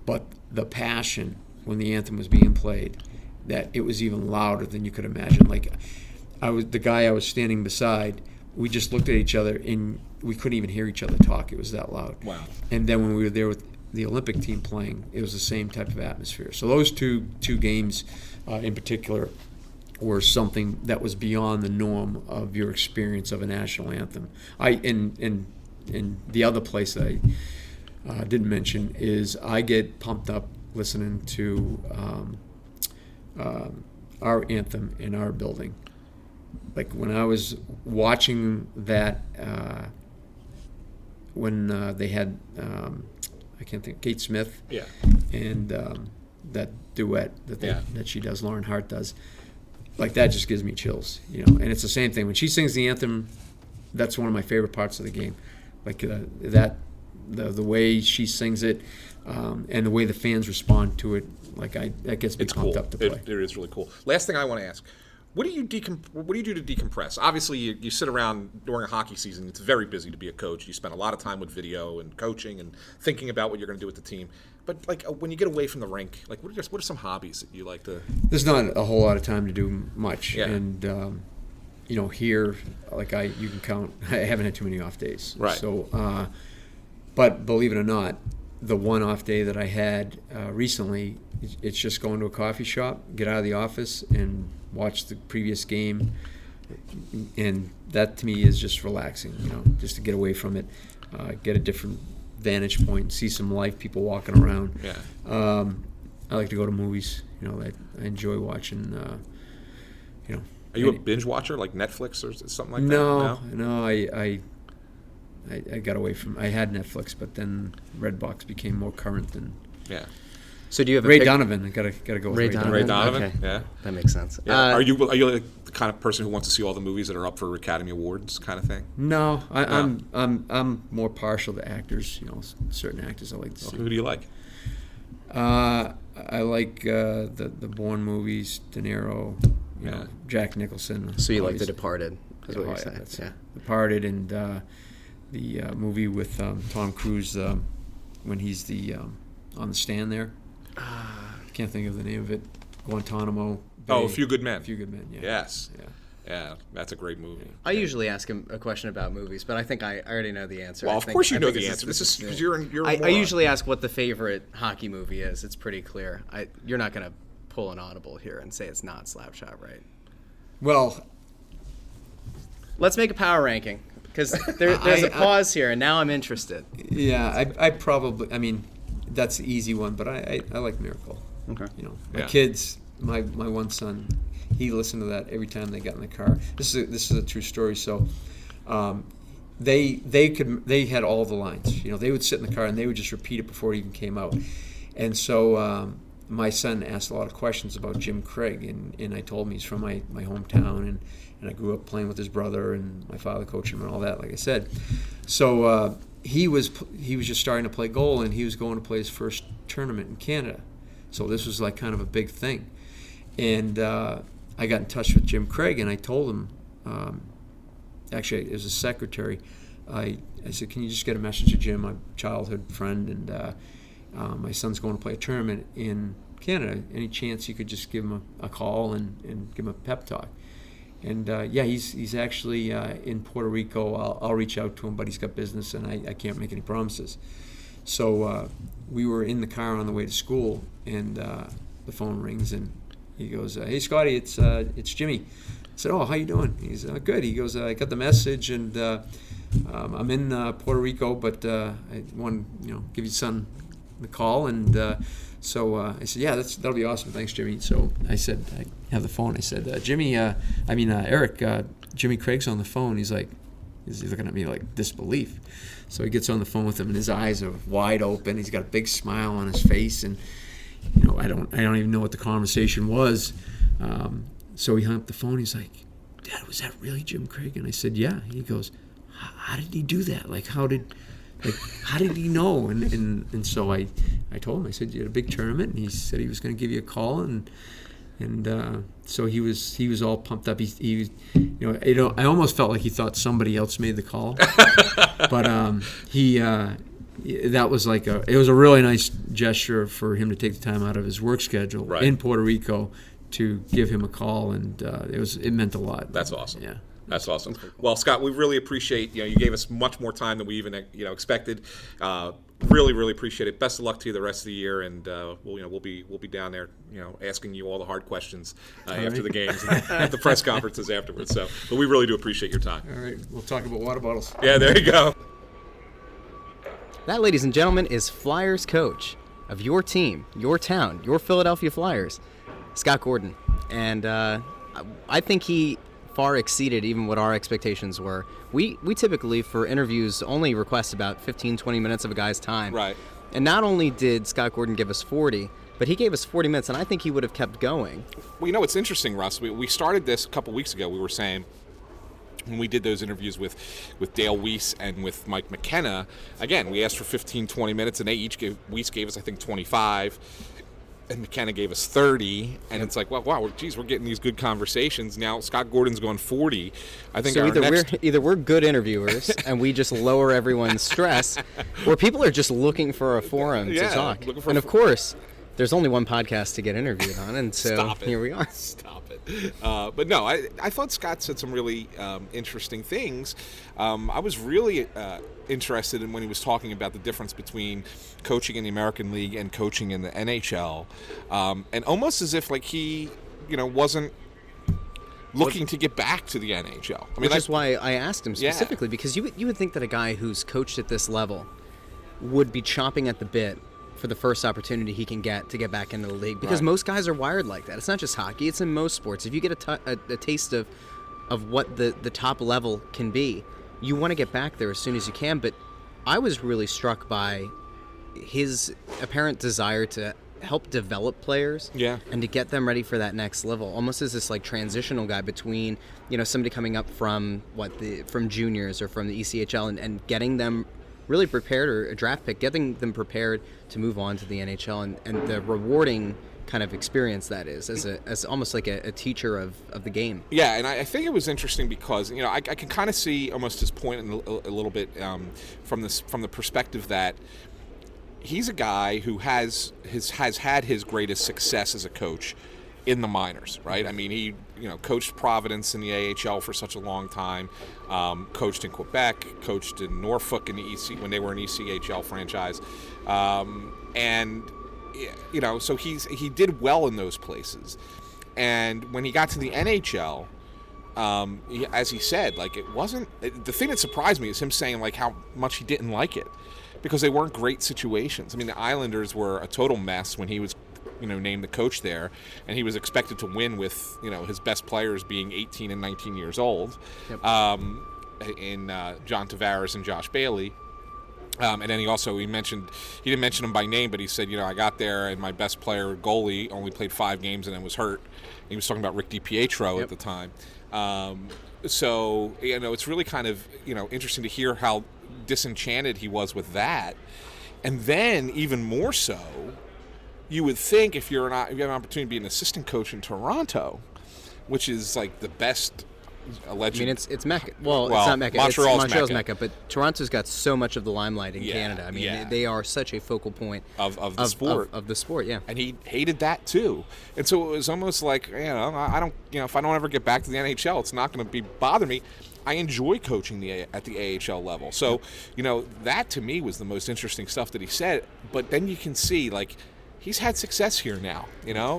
But the passion when the anthem was being played, that it was even louder than you could imagine. Like, the guy I was standing beside, we just looked at each other and we couldn't even hear each other talk. It was that loud. Wow. And then when we were there with the Olympic team playing, it was the same type of atmosphere. So those two games in particular were something that was beyond the norm of your experience of a national anthem. In the other place that I didn't mention is I get pumped up listening to our anthem in our building. Like when I was watching that, when they had I can't think, Kate Smith, Yeah. and that duet that Yeah. that she does, Lauren Hart does, like that just gives me chills, And it's the same thing when she sings the anthem. That's one of my favorite parts of the game, like the way she sings it, and the way the fans respond to it. Like that gets me It's pumped cool. up to play. It is really cool. Last thing I want to ask. What do you do to decompress? Obviously, you sit around during a hockey season. It's very busy to be a coach. You spend a lot of time with video and coaching and thinking about what you're going to do with the team. But like when you get away from the rink, like what are some hobbies that you like to? There's not a whole lot of time to do much, Yeah. and here, like you can count. I haven't had too many off days, Right. So, but believe it or not, the one off day that I had recently, it's just going to a coffee shop, get out of the office, and watch the previous game, and that to me is just relaxing. Just to get away from it, get a different vantage point, see some life, people walking around. Yeah. I like to go to movies. I enjoy watching. Are you a binge watcher like Netflix or something like that? No. I got away from. I had Netflix, but then Redbox became more current than. Yeah. So do you have Ray Donovan? I gotta go with Ray Donovan. Ray Donovan. Okay. Yeah. That makes sense. Yeah. Are you like the kind of person who wants to see all the movies that are up for Academy Awards kind of thing? No, I'm more partial to actors. Certain actors I like to see. Who do you like? I like the Bourne movies, De Niro, Yeah. Jack Nicholson. So you like The obviously. Departed? Is what you're Yeah, saying. that's Yeah. it. Departed, and the movie with Tom Cruise when he's on the stand there. Can't think of the name of it. Guantanamo Bay. Oh, A Few Good Men. A Few Good Men. Yeah. Yes. Yeah. Yeah, that's a great movie. I usually ask him a question about movies, but I think I already know the answer. Well, I of think- course you I know think the this answer. This is because you're a I moron. usually ask what the favorite hockey movie is. It's pretty clear. You're not going to pull an audible here and say it's not Slapshot, right? Well, Let's make a power ranking because there's a pause here, and now I'm interested. yeah, I probably. I mean, that's the easy one, but I like Miracle. Okay. My Yeah. kids, my one son, he listened to that every time they got in the car. This is a true story. So, they had all the lines. They would sit in the car and they would just repeat it before it even came out. And so my son asked a lot of questions about Jim Craig, and I told him he's from my hometown, and I grew up playing with his brother, and my father coached him and all that, like I said. So he was just starting to play goal, and he was going to play his first tournament in Canada. So this was like kind of a big thing. And I got in touch with Jim Craig, and I told him, actually, it was a secretary, I said, can you just get a message to Jim, my childhood friend, and my son's going to play a tournament in Canada. Any chance you could just give him a call and give him a pep talk? And he's actually in Puerto Rico. I'll reach out to him, but he's got business, and I can't make any promises. So we were in the car on the way to school, and the phone rings, and he goes, "Hey, Scotty, it's Jimmy." I said, "Oh, how you doing?" He's good. He goes, "I got the message, and I'm in Puerto Rico, but I want to give your son the call." And so I said, "Yeah, that'll be awesome. Thanks, Jimmy." So I said, I have the phone. I said, Eric, Jimmy Craig's on the phone. He's looking at me like disbelief. So he gets on the phone with him, and his eyes are wide open. He's got a big smile on his face, and I don't even know what the conversation was. So he hung up the phone. He's like, "Dad, was that really Jim Craig?" And I said, "Yeah." He goes, "How did he do that? How did he know?" And so I told him. I said, "You had a big tournament," and he said he was going to give you a call, and so he was all pumped up. I almost felt like he thought somebody else made the call, but that was it was a really nice gesture for him to take the time out of his work schedule in Puerto Rico to give him a call, and it meant a lot. That's awesome. Yeah. That's awesome. Well, Scott, we really appreciate you gave us much more time than we even expected. Really, really appreciate it. Best of luck to you the rest of the year, and we'll be down there asking you all the hard questions after the games and at the press conferences afterwards. But we really do appreciate your time. All right, we'll talk about water bottles. Yeah, there you go. That, ladies and gentlemen, is Flyers coach of your team, your town, your Philadelphia Flyers, Scott Gordon, and I think he far exceeded even what our expectations were. We typically, for interviews, only request about 15-20 minutes of a guy's time. Right. And not only did Scott Gordon give us 40, but he gave us 40 minutes, and I think he would have kept going. Well, it's interesting, Russ. We started this a couple weeks ago. We were saying, when we did those interviews with Dale Weiss and with Mike McKenna, again, we asked for 15-20 minutes, and Weiss gave us, I think, 25. And McKenna gave us 30, and it's like, well, wow, geez, we're getting these good conversations. Now Scott Gordon's going 40. I think so either we're good interviewers and we just lower everyone's stress, or people are just looking for a forum to talk. And of course, there's only one podcast to get interviewed on, and so here we are. Stop it. But no, I thought Scott said some really interesting things. I was really interested in when he was talking about the difference between coaching in the American League and coaching in the NHL, and almost as if he wasn't looking to get back to the NHL. Which is why I asked him specifically, because you would think that a guy who's coached at this level would be chomping at the bit for the first opportunity he can get to get back into the league, because most guys are wired like that. It's not just hockey, it's in most sports. If you get a taste of what the top level can be, you want to get back there as soon as you can. But I was really struck by his apparent desire to help develop players and to get them ready for that next level, almost as this transitional guy between somebody coming up from juniors or from the ECHL and getting them really prepared, or a draft pick, getting them prepared to move on to the NHL, and the rewarding kind of experience that is as almost like a teacher of the game. Yeah, and I think it was interesting because I can kind of see almost his point a little bit from the perspective that he's a guy who has had his greatest success as a coach in the minors, right? I mean, he coached Providence in the AHL for such a long time, coached in Quebec, coached in Norfolk in the EC when they were an ECHL franchise, and so he did well in those places. And when he got to the NHL, as he said, it wasn't the thing that surprised me is him saying how much he didn't like it, because they weren't great situations. I mean, the Islanders were a total mess when he was named the coach there, and he was expected to win with his best players being 18 and 19 years old, in John Tavares and Josh Bailey. And then he didn't mention him by name, but he said, I got there and my best player, goalie, only played 5 games and then was hurt. And he was talking about Rick DiPietro at the time. So it's really kind of interesting to hear how disenchanted he was with that. And then even more so, you would think if you have an opportunity to be an assistant coach in Toronto, which is the best alleged. I mean, it's Mecca. Well, it's Well, not Mecca. Montreal's it's Montreal's Mecca. Mecca. But Toronto's got so much of the limelight in Yeah, Canada. I mean, yeah. they are such a focal point of the sport. Of the sport, yeah. And he hated that too. And so it was almost like, I don't, if I don't ever get back to the NHL, it's not going to bother me. I enjoy coaching at the AHL level. So, that to me was the most interesting stuff that he said. But then you can see, like, he's had success here now.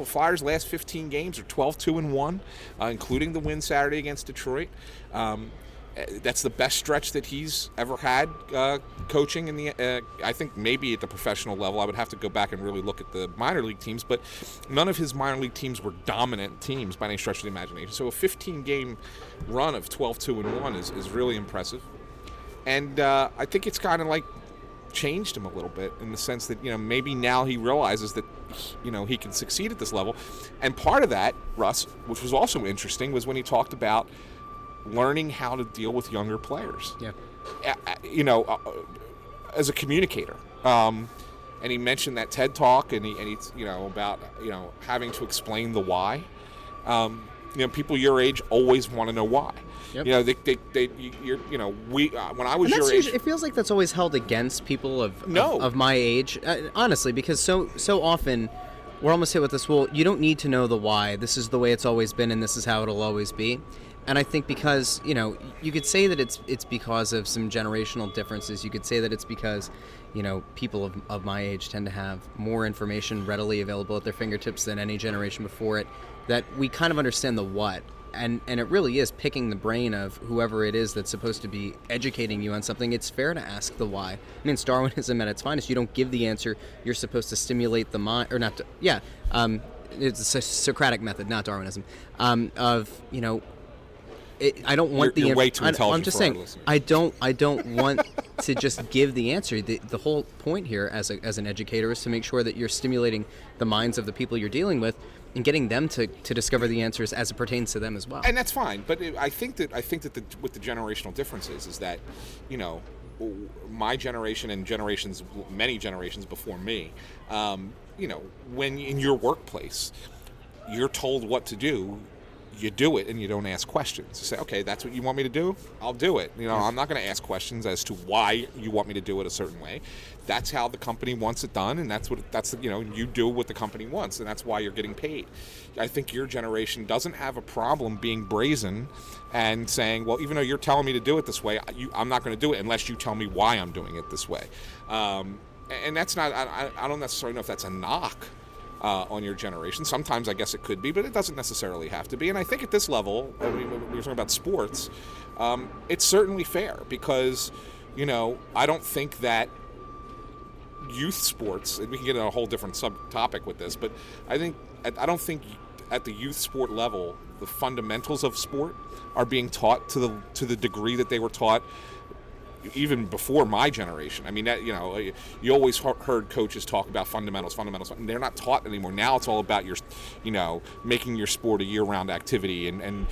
Flyers' last 15 games are 12-2-1, including the win Saturday against Detroit. That's the best stretch that he's ever had coaching in the. I think maybe at the professional level. I would have to go back and really look at the minor league teams, but none of his minor league teams were dominant teams by any stretch of the imagination. So a 15-game run of 12-2-1 is really impressive, and I think it's kind of like changed him a little bit in the sense that maybe now he realizes that he can succeed at this level, and part of that, Russ, which was also interesting, was when he talked about learning how to deal with younger players. Yeah. As a communicator. And he mentioned that TED Talk, and he about having to explain the why. People your age always want to know why. Yep. When I was your age, it feels like that's always held against people of my age, honestly, because so often we're almost hit with this. Well, you don't need to know the why. This is the way it's always been, and this is how it'll always be. And I think because, you could say that it's because of some generational differences. You could say that it's because, people of my age tend to have more information readily available at their fingertips than any generation before it, that we kind of understand the what. And it really is picking the brain of whoever it is that's supposed to be educating you on something. It's fair to ask the why. I mean, it's Darwinism at its finest. You don't give the answer. You're supposed to stimulate the mind, or not to, it's a Socratic method, not Darwinism, I don't want you're way too intelligent. I'm just for our saying, listeners. I don't want to just give the answer. The whole point here, as an educator, is to make sure that you're stimulating the minds of the people you're dealing with and getting them to discover the answers as it pertains to them as well. And that's fine. But I think that with the generational differences is that, my generation and many generations before me, when in your workplace, you're told what to do. You do it and you don't ask questions. You say, okay, that's what you want me to do? I'll do it. I'm not going to ask questions as to why you want me to do it a certain way. That's how the company wants it done, and you do what the company wants, and that's why you're getting paid. I think your generation doesn't have a problem being brazen and saying, well, even though you're telling me to do it this way, I'm not going to do it unless you tell me why I'm doing it this way. And that's not. I don't necessarily know if that's a knock on your generation. Sometimes I guess it could be, but it doesn't necessarily have to be. And I think at this level, when we're talking about sports, it's certainly fair because, I don't think that youth sports, and we can get into a whole different subtopic with this, but I don't think at the youth sport level, the fundamentals of sport are being taught to the degree that they were taught even before my generation. I mean, that you always heard coaches talk about fundamentals. And they're not taught anymore. Now it's all about your, making your sport a year-round activity and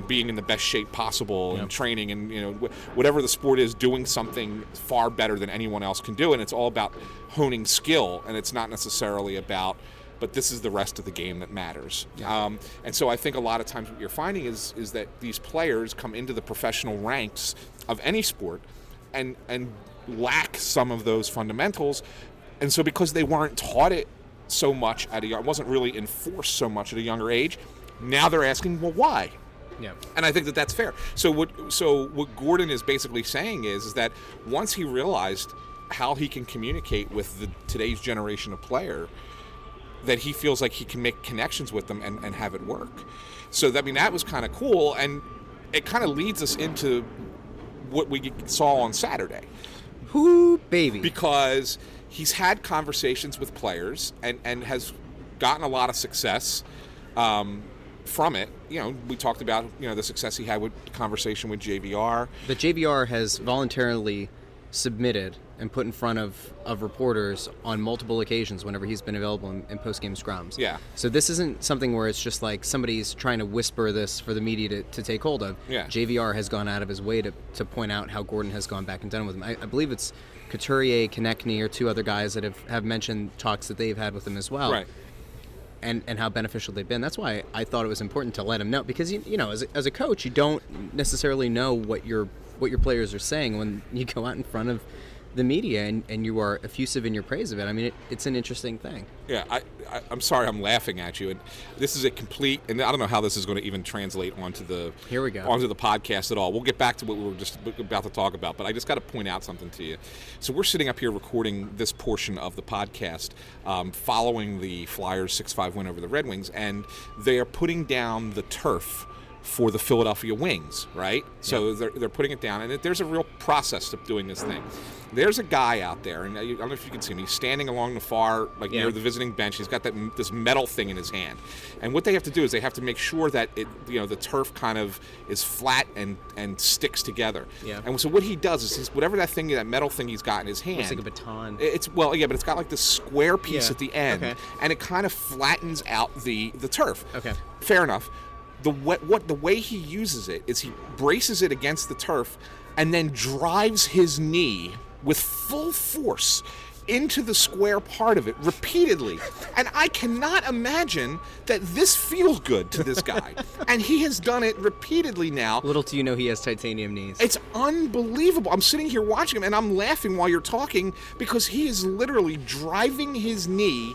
being in the best shape possible and training and whatever the sport is, doing something far better than anyone else can do. And it's all about honing skill, and it's not necessarily about. But this is the rest of the game that matters. Yeah. And so I think a lot of times what you're finding is that these players come into the professional ranks of any sport and lack some of those fundamentals. And so because they weren't taught it so much it wasn't really enforced so much at a younger age, now they're asking, well, why? Yeah. And I think that that's fair. So what Gordon is basically saying is that once he realized how he can communicate with today's generation of player, that he feels like he can make connections with them and have it work. So, that was kind of cool, and it kind of leads us into what we saw on Saturday. Whoo, baby. Because he's had conversations with players and has gotten a lot of success from it. We talked about, the success he had with conversation with JVR. The JVR has voluntarily submitted and put in front of reporters on multiple occasions whenever he's been available in post-game scrums. Yeah. So this isn't something where it's just like somebody's trying to whisper this for the media to take hold of. Yeah. JVR has gone out of his way to point out how Gordon has gone back and done with him. I believe it's Couturier, Konechny, or two other guys that have mentioned talks that they've had with him as well. Right. and how beneficial they've been. That's why I thought it was important to let him know, because you know, as a coach, you don't necessarily know what your players are saying when you go out in front of the media and you are effusive in your praise of it. I mean, it's an interesting thing. Yeah, I'm sorry I'm laughing at you. And this is a complete, and I don't know how this is going to even translate onto the podcast at all. We'll get back to what we were just about to talk about, but I just got to point out something to you. So we're sitting up here recording this portion of the podcast following the Flyers 6-5 win over the Red Wings, and they are putting down the turf for the Philadelphia Wings, right? So they're putting it down, and there's a real process to doing this thing. There's a guy out there, and I don't know if you can see him. He's standing along the far, near the visiting bench. He's got this metal thing in his hand, and what they have to do is they have to make sure that the turf kind of is flat and sticks together. Yeah. And so what he does is whatever that metal thing he's got in his hand. It's like a baton. But it's got like this square piece at the end, and it kind of flattens out the turf. Okay. Fair enough. The way he uses it is he braces it against the turf and then drives his knee with full force into the square part of it repeatedly. And I cannot imagine that this feels good to this guy. And he has done it repeatedly now. Little do you know he has titanium knees. It's unbelievable. I'm sitting here watching him and I'm laughing while you're talking because he is literally driving his knee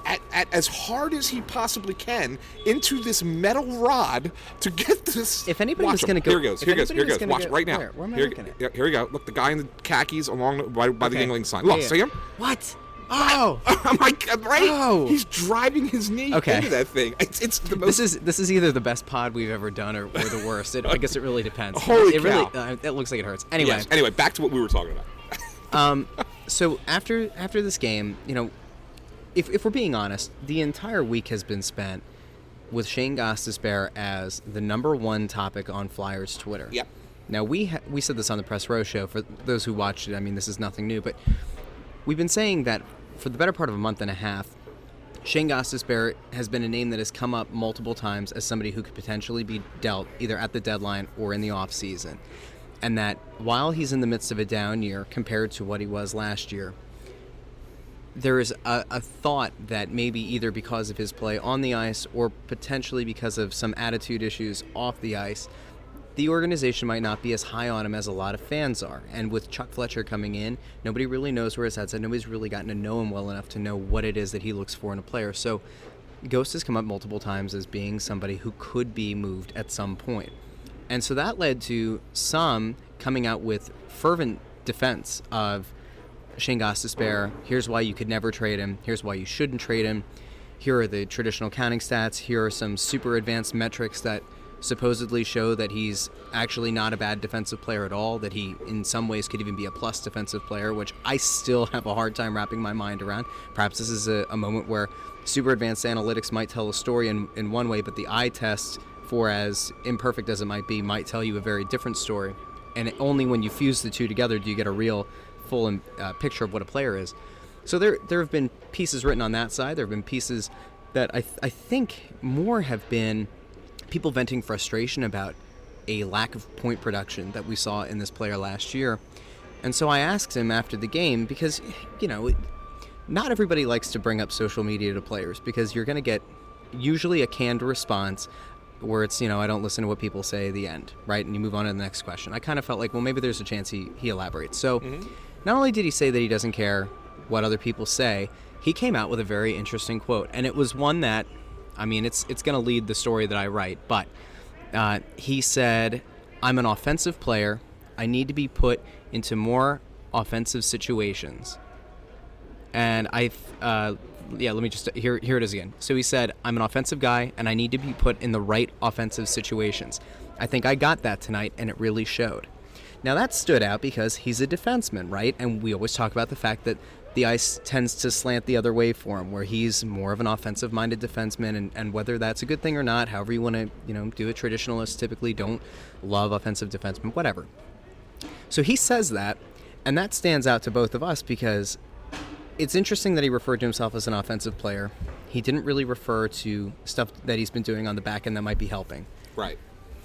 at as hard as he possibly can into this metal rod to get this. If anybody was going to go, here he goes. Watch right now. Where am I looking at? Here we go. Look, the guy in the khakis by the Yingling sign. Look, see him? What? Oh, right? Oh. He's driving his knee into that thing. It's the most. This is either the best pod we've ever done or the worst. I guess it really depends. Holy cow! It looks like it hurts. Anyway. Yes. Anyway, back to what we were talking about. So after this game, If we're being honest, the entire week has been spent with Shane Gostisbehere as the number one topic on Flyers Twitter. Yep. Now, we said this on the Press Row show. For those who watched it, I mean, this is nothing new, but we've been saying that for the better part of a month and a half, Shane Gostisbehere has been a name that has come up multiple times as somebody who could potentially be dealt either at the deadline or in the offseason. And that while he's in the midst of a down year compared to what he was last year, there is a thought that maybe either because of his play on the ice or potentially because of some attitude issues off the ice, the organization might not be as high on him as a lot of fans are. And with Chuck Fletcher coming in, nobody really knows where his head's at. Nobody's really gotten to know him well enough to know what it is that he looks for in a player. So Ghost has come up multiple times as being somebody who could be moved at some point. And so that led to some coming out with fervent defense of Shane Gostisbehere. Here's why you could never trade him. Here's why you shouldn't trade him. Here are the traditional counting stats. Here are some super advanced metrics that supposedly show that he's actually not a bad defensive player at all, that he in some ways could even be a plus defensive player, which I still have a hard time wrapping my mind around. Perhaps this is a moment where super advanced analytics might tell a story in one way, but the eye test, for as imperfect as it might tell you a very different story. And only when you fuse the two together do you get a real full picture of what a player is. So there have been pieces written on that side. There have been pieces that I think more have been people venting frustration about a lack of point production that we saw in this player last year. And so I asked him after the game, because, not everybody likes to bring up social media to players, because you're going to get usually a canned response where it's, I don't listen to what people say, the end, right? And you move on to the next question. I kind of felt like, well, maybe there's a chance he elaborates. So not only did he say that he doesn't care what other people say, he came out with a very interesting quote. And it was one that, it's going to lead the story that I write. But he said, "I'm an offensive player. I need to be put into more offensive situations." And let me just, here it is again. So he said, "I'm an offensive guy, and I need to be put in the right offensive situations. I think I got that tonight, and it really showed." Now, that stood out because he's a defenseman, right? And we always talk about the fact that the ice tends to slant the other way for him, where he's more of an offensive-minded defenseman, and whether that's a good thing or not, however you want to, do it, traditionalists typically don't love offensive defensemen, whatever. So he says that, and that stands out to both of us because it's interesting that he referred to himself as an offensive player. He didn't really refer to stuff that he's been doing on the back end that might be helping. Right.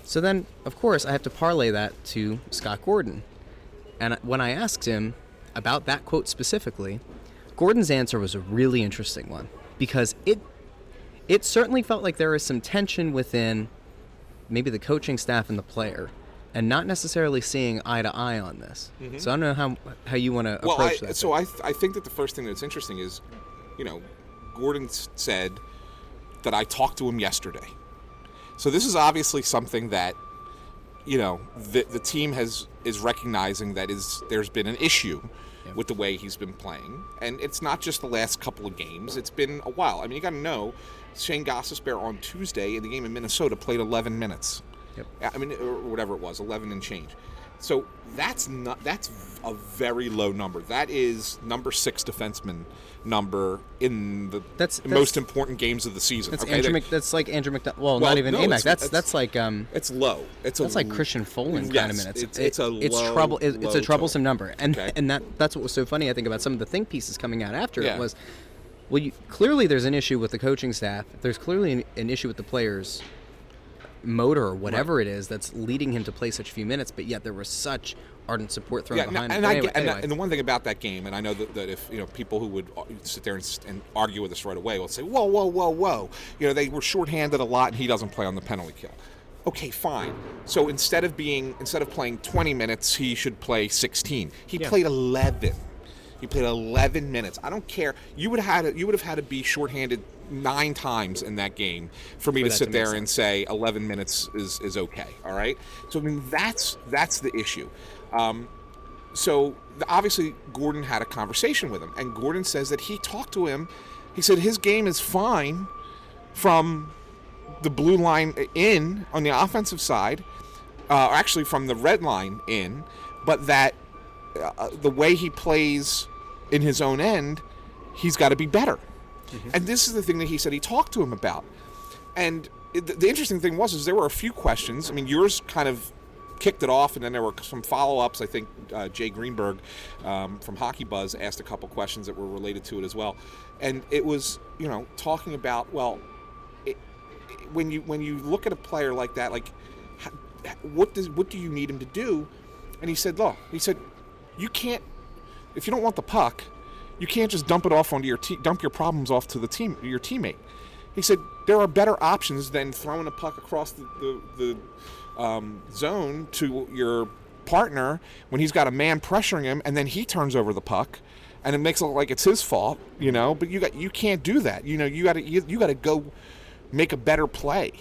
So then, of course, I have to parlay that to Scott Gordon. And when I asked him about that quote specifically, Gordon's answer was a really interesting one, because it certainly felt like there was some tension within maybe the coaching staff and the player, and not necessarily seeing eye to eye on this. Mm-hmm. So I don't know how you want to approach that. So I think that the first thing that's interesting is, Gordon said that I talked to him yesterday. So this is obviously something that, the team is recognizing that there's been an issue with the way he's been playing. And it's not just the last couple of games. It's been a while. I mean, you got to know, Shane Gostisbehere on Tuesday in the game in Minnesota played 11 minutes. Yep. I mean, or whatever it was, 11 and change. So that's a very low number. That is number 6 defenseman number in the most important games of the season. That's okay? That's like Andrew McDonald. Well, not even AMAC. That's like it's low. That's like Christian Folin kind of minutes. It's a troublesome number, and okay. and that's what was so funny. I think about some of the think pieces coming out after it was, clearly there's an issue with the coaching staff. There's clearly an issue with the players' motor or whatever it is that's leading him to play such few minutes, but yet there was such ardent support thrown behind him. And the one thing about that game, and I know that if people who would sit there and argue with us right away will say, whoa, they were shorthanded a lot and he doesn't play on the penalty kill. Okay, fine. So instead of playing 20 minutes, he should play 16. He played 11. He played 11 minutes. I don't care. You would have had to be shorthanded 9 times in that game for me to sit there and say 11 minutes is okay. All right. So I mean that's the issue. So obviously Gordon had a conversation with him, and Gordon says that he talked to him. He said his game is fine from the blue line in on the offensive side, or actually from the red line in, but that the way he plays in his own end, he's got to be better. Mm-hmm. And this is the thing that he said he talked to him about. And the interesting thing was there were a few questions. I mean, yours kind of kicked it off, and then there were some follow-ups. I think Jay Greenberg from Hockey Buzz asked a couple questions that were related to it as well. And it was, talking about, when you look at a player like that, like what do you need him to do? And he said, you can't, if you don't want the puck, you can't just dump it off onto dump your problems off to your teammate. He said there are better options than throwing a puck across the zone to your partner when he's got a man pressuring him, and then he turns over the puck, and it makes it look like it's his fault, But you can't do that. You got to go make a better play,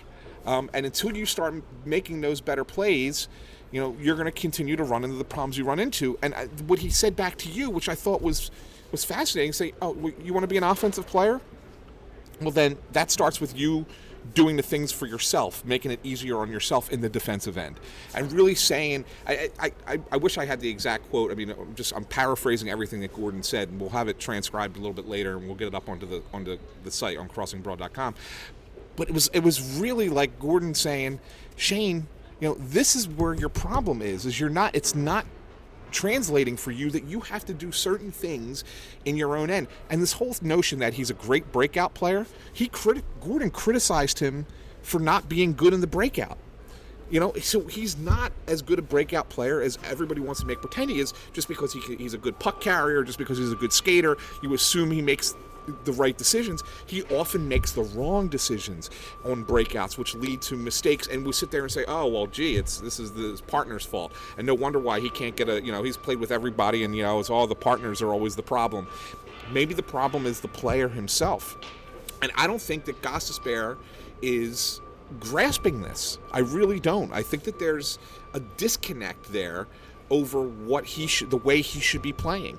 and until you start making those better plays, you're going to continue to run into the problems you run into. And what he said back to you, which I thought was fascinating, say, you want to be an offensive player? Well, then that starts with you doing the things for yourself, making it easier on yourself in the defensive end, and really saying, I wish I had the exact quote. I mean, I'm paraphrasing everything that Gordon said, and we'll have it transcribed a little bit later, and we'll get it up onto the site on crossingbroad.com. But it was really like Gordon saying, Shane, this is where your problem is it's not translating for you, that you have to do certain things in your own end. And this whole notion that he's a great breakout player, Gordon criticized him for not being good in the breakout. So he's not as good a breakout player as everybody wants to make pretend he is, just because he's a good puck carrier, just because he's a good skater. You assume he makes the right decisions. He often makes the wrong decisions on breakouts, which lead to mistakes, and we sit there and say, this is his partner's fault, and no wonder why he can't get he's played with everybody, and it's all the partners are always the problem. Maybe the problem is the player himself, and I don't think that Gostisbehere is grasping this. I really don't. I think that there's a disconnect there over the way he should be playing.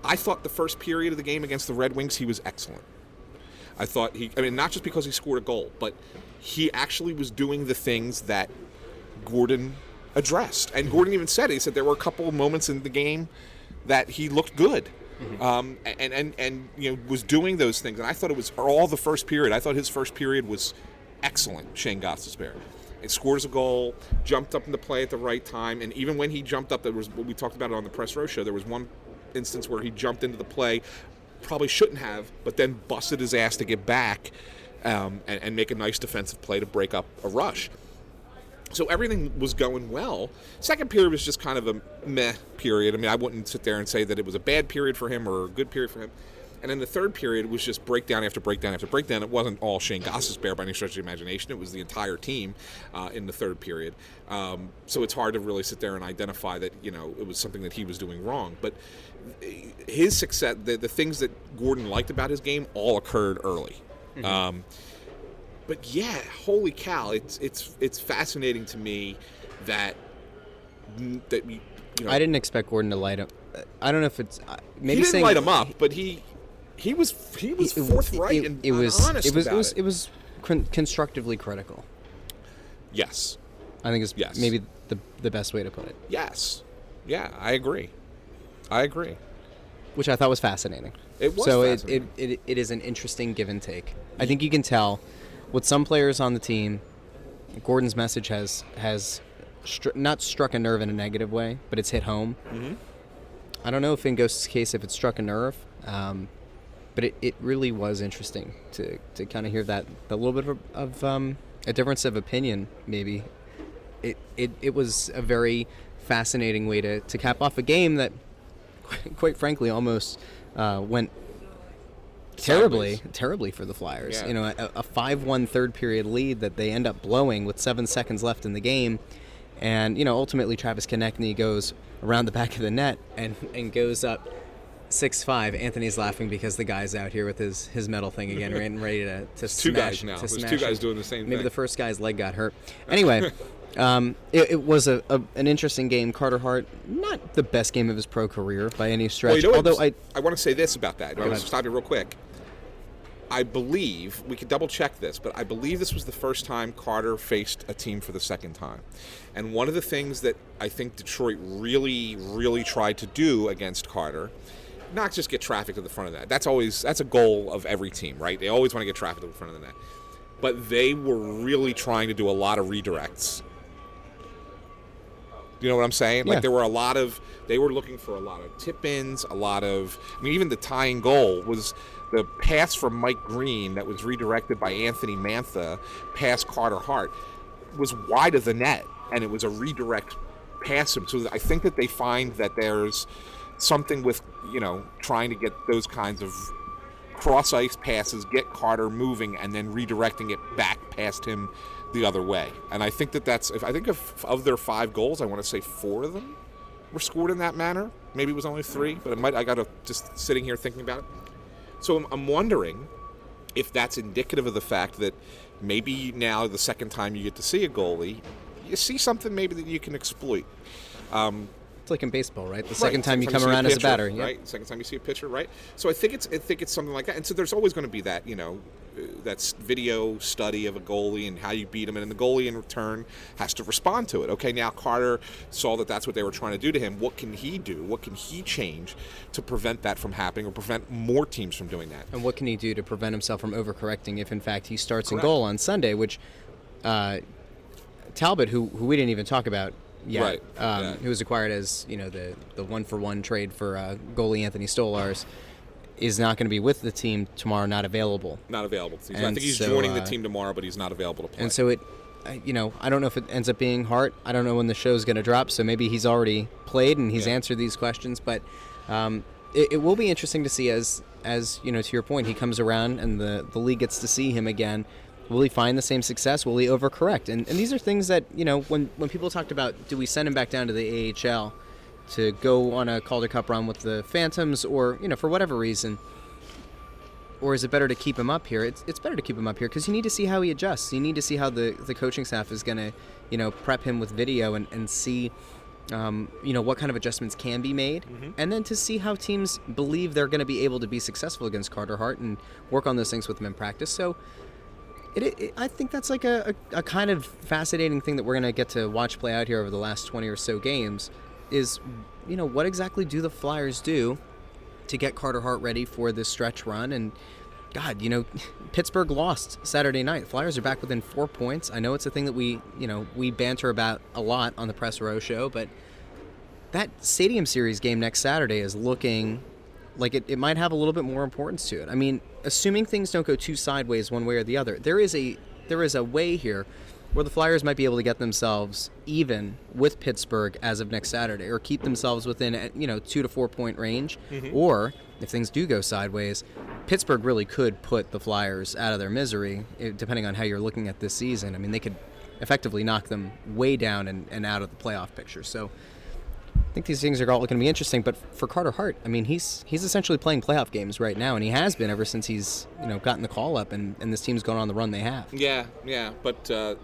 I thought the first period of the game against the Red Wings, he was excellent. I thought not just because he scored a goal, but he actually was doing the things that Gordon addressed. And Gordon even said, he said there were a couple of moments in the game that he looked good. Mm-hmm. And was doing those things. And I thought it was all the first period. I thought his first period was excellent, Shane Gostisbehere. It scores a goal, jumped up in the play at the right time, and even when he jumped up, there was, we talked about it on the Press Row show, there was one instance where he jumped into the play, probably shouldn't have, but then busted his ass to get back and make a nice defensive play to break up a rush. So everything was going well. Second period was just kind of a meh period. I mean, I wouldn't sit there and say that it was a bad period for him or a good period for him. And in the third period, it was just breakdown after breakdown after breakdown. It wasn't all Shane Goss's bear by any stretch of the imagination. It was the entire team in the third period. So it's hard to really sit there and identify that, it was something that he was doing wrong. But his success, the things that Gordon liked about his game all occurred early. Mm-hmm. But yeah, holy cow, it's fascinating to me that I didn't expect Gordon to light up. I don't know if it's maybe he didn't light him up, but he was forthright and honest about it. It was constructively critical. Yes, I think it's maybe the best way to put it. Yes, yeah, I agree. Which I thought was fascinating. It was so fascinating. It is an interesting give and take. I think you can tell with some players on the team, Gordon's message has not struck a nerve in a negative way, but it's hit home. Mm-hmm. I don't know if in Ghost's case if it struck a nerve, but it really was interesting to kind of hear that a little bit of a difference of opinion. Maybe it was a very fascinating way to cap off a game that, quite frankly, almost went terribly for the Flyers. Yeah. A 5-1 third period lead that they end up blowing with 7 seconds left in the game. And, ultimately Travis Konechny goes around the back of the net and goes up 6-5. Anthony's laughing because the guy's out here with his metal thing again, ready to There's smash. two guys now. There's two guys doing the same thing. Maybe the first guy's leg got hurt. Anyway, it was an interesting game. Carter Hart, not the best game of his pro career by any stretch. Although I want to say this about that. I want to stop you real quick. I believe, we could double check this, but I believe this was the first time Carter faced a team for the second time. And one of the things that I think Detroit really, really tried to do against Carter, not just get traffic to the front of that. That's a goal of every team, right? They always want to get traffic to the front of the net. But they were really trying to do a lot of redirects. You know what I'm saying? Yeah. Like they were looking for a lot of tip-ins, even the tying goal was the pass from Mike Green that was redirected by Anthony Mantha past Carter Hart was wide of the net, and it was a redirect pass him. So I think that they find that there's something with, trying to get those kinds of cross-ice passes, get Carter moving, and then redirecting it back past him the other way. And I think of their 5 goals, I want to say 4 of them were scored in that manner. Maybe it was only 3, but I got to just sitting here thinking about it. So I'm wondering if that's indicative of the fact that maybe now the second time you get to see a goalie, you see something maybe that you can exploit. It's like in baseball, right? The second time you come around as a batter, right? Yeah. Second time you see a pitcher, right? So I think it's something like that. And so there's always going to be that, that's video study of a goalie and how you beat him, and the goalie in return has to respond to it. Okay, now Carter saw that that's what they were trying to do to him. What can he do? What can he change to prevent that from happening or prevent more teams from doing that? And what can he do to prevent himself from overcorrecting if, in fact, he starts in goal on Sunday, which Talbot, who we didn't even talk about yet, right. Who was acquired as the 1-for-1 trade for goalie Anthony Stolarz, is not going to be with the team tomorrow, not available. Not available. I think he's joining the team tomorrow, but he's not available to play. And so I don't know if it ends up being Hart. I don't know when the show's going to drop, so maybe he's already played and he's answered these questions. But it will be interesting to see as to your point, he comes around and the league gets to see him again. Will he find the same success? Will he overcorrect? And these are things that, when people talked about, do we send him back down to the AHL to go on a Calder Cup run with the Phantoms or, for whatever reason, or is it better to keep him up here? It's better to keep him up here because you need to see how he adjusts. You need to see how the coaching staff is going to, prep him with video and see, what kind of adjustments can be made. Mm-hmm. And then to see how teams believe they're going to be able to be successful against Carter Hart and work on those things with him in practice. So I think that's like a kind of fascinating thing that we're going to get to watch play out here over the last 20 or so games is, what exactly do the Flyers do to get Carter Hart ready for this stretch run? And God, Pittsburgh lost Saturday night. Flyers are back within 4 points. I know it's a thing that we banter about a lot on the Press Row show, but that Stadium Series game next Saturday is looking like it might have a little bit more importance to it. I mean, assuming things don't go too sideways one way or the other, there is a way here where the Flyers might be able to get themselves even with Pittsburgh as of next Saturday, or keep themselves within 2 to 4 point range, or if things do go sideways, Pittsburgh really could put the Flyers out of their misery, depending on how you're looking at this season. I mean, they could effectively knock them way down and out of the playoff picture. So I think these things are all going to be interesting. But for Carter Hart, I mean, he's essentially playing playoff games right now, and he has been ever since he's gotten the call up, and this team's going on the run they have. Yeah, but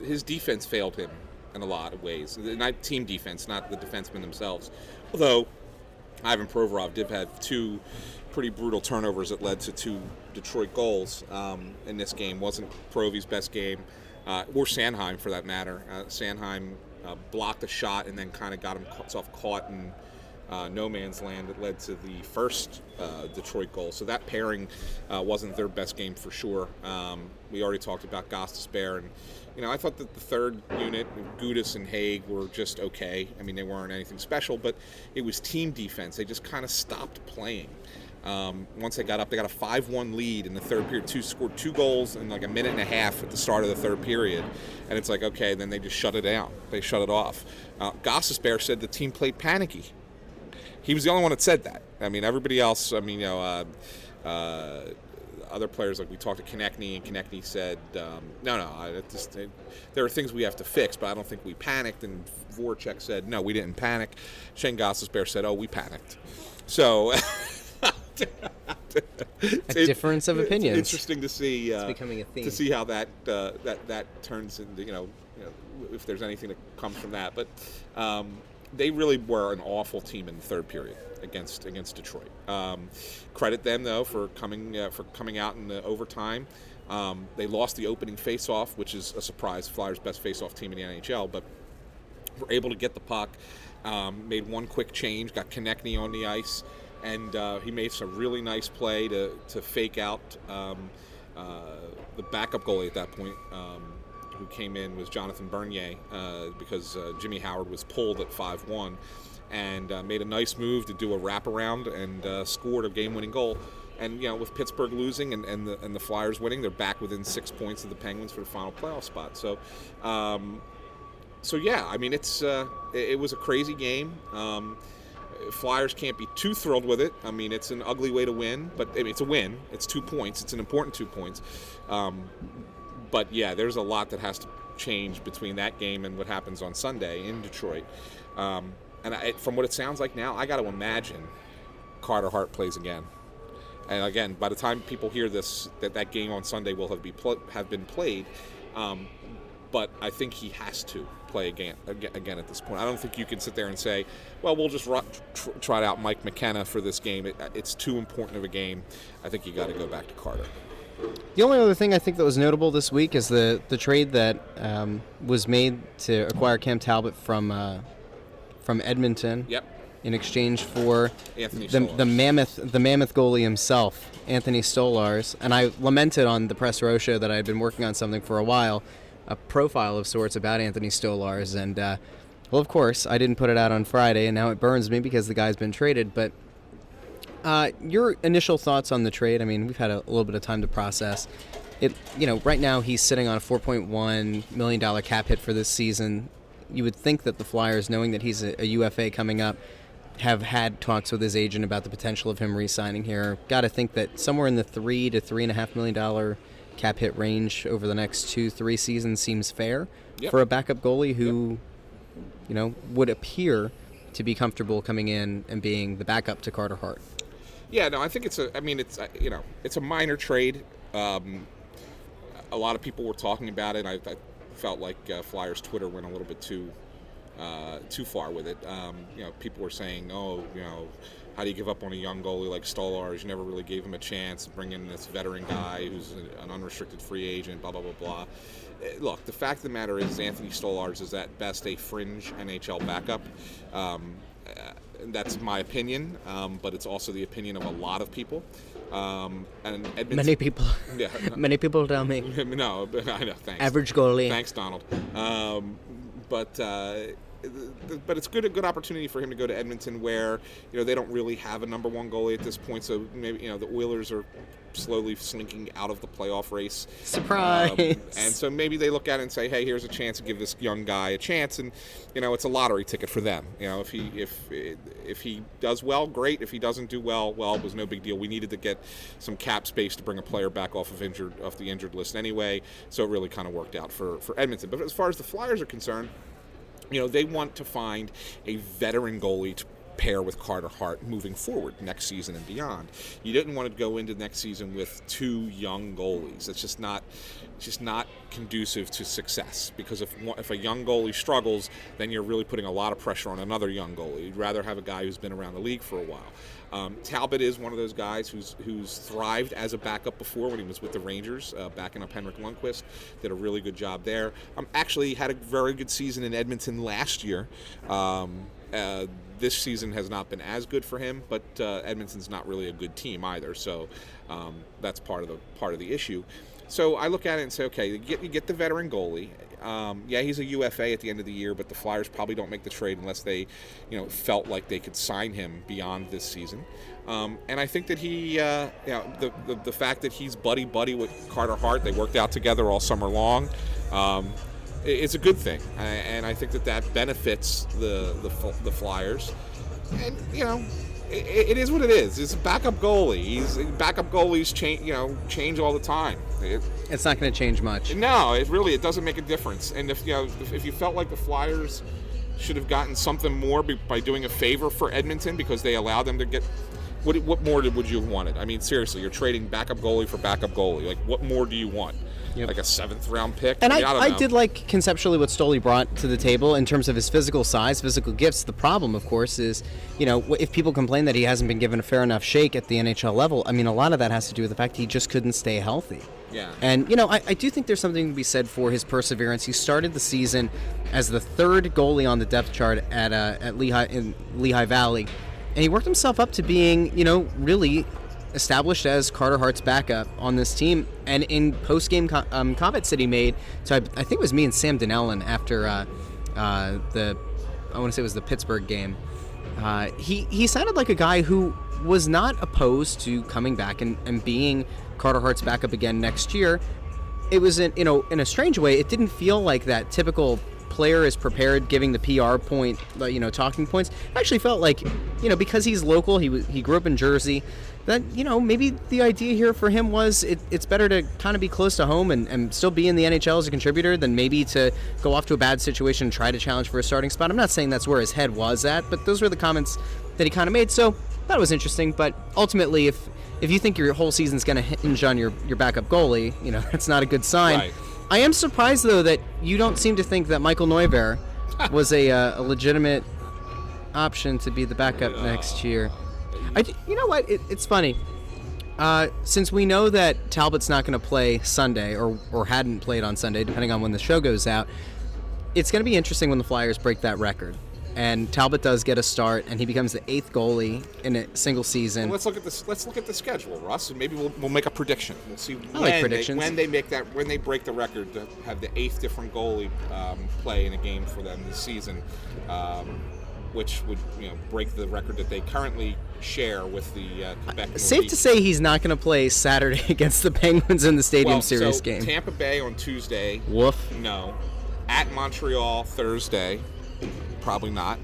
his defense failed him in a lot of ways. Not team defense, not the defensemen themselves. Although Ivan Provorov did have 2 pretty brutal turnovers that led to 2 Detroit goals in this game. Wasn't Provy's best game, or Sanheim for that matter. Sanheim blocked a shot and then kind of got himself caught in no man's land that led to the first Detroit goal. So that pairing wasn't their best game for sure. We already talked about Gostisbehere, and I thought that the third unit, Gudis and Haig, were just okay. I mean, they weren't anything special, but it was team defense. They just kind of stopped playing. Once they got up, they got a 5-1 lead in the third period. Scored 2 goals in like a minute and a half at the start of the third period. And it's like, okay, then they just shut it down. They shut it off. Gostisbehere said the team played panicky. He was the only one that said that. I mean, everybody else, other players, like we talked to Konechny, and Konechny said, there are things we have to fix, but I don't think we panicked. And Voracek said, no, we didn't panic. Shane Gostisbehere said, oh, we panicked. So a difference of opinions. It's interesting to see. It's becoming a theme. To see how that turns into if there's anything that comes from that. But they really were an awful team in the third period against Detroit. Credit them though for coming out in the overtime. They lost the opening faceoff, which is a surprise. Flyers' best faceoff team in the NHL, but were able to get the puck. Made one quick change, got Konechny on the ice, and he made some really nice play to fake out the backup goalie at that point, who came in was Jonathan Bernier, because Jimmy Howard was pulled at 5-1, and made a nice move to do a wraparound and scored a game-winning goal. And with Pittsburgh losing and the Flyers winning, they're back within 6 points of the Penguins for the final playoff spot. So. So yeah, I mean it was a crazy game. Flyers can't be too thrilled with it. I mean it's an ugly way to win, but I mean, it's a win. It's 2 points. It's an important 2 points. But yeah, there's a lot that has to change between that game and what happens on Sunday in Detroit. From what it sounds like now, I got to imagine Carter Hart plays again. And again, by the time people hear this, that game on Sunday will have been played. But I think he has to play again at this point. I don't think you can sit there and say, well, we'll just trot out Mike McKenna for this game. It's too important of a game. I think you got to go back to Carter. The only other thing I think that was notable this week is the trade that was made to acquire Cam Talbot from Edmonton. Yep. In exchange for the mammoth goalie himself, Anthony Stolarz. And I lamented on the Press Row show that I had been working on something for a while, a profile of sorts about Anthony Stolarz, and well, of course, I didn't put it out on Friday, and now it burns me because the guy's been traded. But your initial thoughts on the trade? I mean, we've had a little bit of time to process it. Right now he's sitting on a $4.1 million cap hit for this season. You would think that the Flyers, knowing that he's a UFA coming up, have had talks with his agent about the potential of him re-signing here. Got to think that somewhere in the $3 to $3.5 million cap hit range over the next 2-3 seasons seems fair for a backup goalie who, would appear to be comfortable coming in and being the backup to Carter Hart. Yeah, no, I think it's a minor trade. A lot of people were talking about it. I felt like Flyers Twitter went a little bit too far with it. People were saying, how do you give up on a young goalie like Stolarz? You never really gave him a chance. Bring in this veteran guy who's an unrestricted free agent, blah, blah, blah, blah. Look, the fact of the matter is Anthony Stolarz is at best a fringe NHL backup. That's my opinion, but it's also the opinion of a lot of people. And Edmonton, many people. Yeah, many people tell me. No, I know. Thanks. Average goalie. Thanks, Donald. But but it's a good opportunity for him to go to Edmonton, where they don't really have a number one goalie at this point. So maybe the Oilers are slowly slinking out of the playoff race. Surprise! And so maybe they look at it and say, hey, here's a chance to give this young guy a chance, and it's a lottery ticket for them. If he does well, great. If he doesn't do well, it was no big deal. We needed to get some cap space to bring a player back off the injured list anyway, so it really kind of worked out for Edmonton. But as far as the Flyers are concerned, they want to find a veteran goalie to pair with Carter Hart moving forward next season and beyond. You didn't want to go into next season with two young goalies. It's just not conducive to success, because if a young goalie struggles, then you're really putting a lot of pressure on another young goalie. You'd rather have a guy who's been around the league for a while. Talbot is one of those guys who's thrived as a backup before when he was with the Rangers, backing up Henrik Lundqvist. Did a really good job there. Actually had a very good season in Edmonton last year. This season has not been as good for him, but Edmonton's not really a good team either, so that's part of the issue. So I look at it and say, okay, you get the veteran goalie. He's a UFA at the end of the year, but the Flyers probably don't make the trade unless they, felt like they could sign him beyond this season. And I think that he, the fact that he's buddy with Carter Hart, they worked out together all summer long. It's a good thing, and I think that benefits the Flyers. And it is what it is. It's a backup goalie. Backup goalies change all the time. It's not going to change much. No, it doesn't make a difference. And if you felt like the Flyers should have gotten something more by doing a favor for Edmonton because they allowed them to get. What more would you have wanted? I mean, seriously, you're trading backup goalie for backup goalie. Like, what more do you want? Yep. Like a 7th round pick? And I did like conceptually what Stoley brought to the table in terms of his physical size, physical gifts. The problem, of course, is, if people complain that he hasn't been given a fair enough shake at the NHL level, I mean, a lot of that has to do with the fact he just couldn't stay healthy. Yeah. And, I do think there's something to be said for his perseverance. He started the season as the 3rd goalie on the depth chart at Lehigh Valley, and he worked himself up to being, really established as Carter Hart's backup on this team. And in post-game comments that he made, so I think it was me and Sam Dinellen after I want to say it was the Pittsburgh game, he sounded like a guy who was not opposed to coming back and being Carter Hart's backup again next year. It was in a strange way. It didn't feel like that typical player is prepared giving the PR point, talking points. I actually felt like, because he's local, he grew up in Jersey, that, maybe the idea here for him was it's better to kind of be close to home and still be in the NHL as a contributor than maybe to go off to a bad situation and try to challenge for a starting spot. I'm not saying that's where his head was at, but those were the comments that he kind of made. So that was interesting. But ultimately, if you think your whole season's going to hinge on your backup goalie, that's not a good sign. Right. I am surprised, though, that you don't seem to think that Michael Neuvirth was a legitimate option to be the backup next year. You know what? It's funny. Since we know that Talbot's not going to play Sunday or hadn't played on Sunday, depending on when the show goes out, it's going to be interesting when the Flyers break that record. And Talbot does get a start, and he becomes the 8th goalie in a single season. Well, let's look at the schedule, Russ, and maybe we'll make a prediction. We'll see when they break the record to have the 8th different goalie play in a game for them this season, which would break the record that they currently share with the Quebec. Safe to say he's not going to play Saturday against the Penguins in the Stadium Series game. Tampa Bay on Tuesday. Woof. No. At Montreal Thursday. Probably not.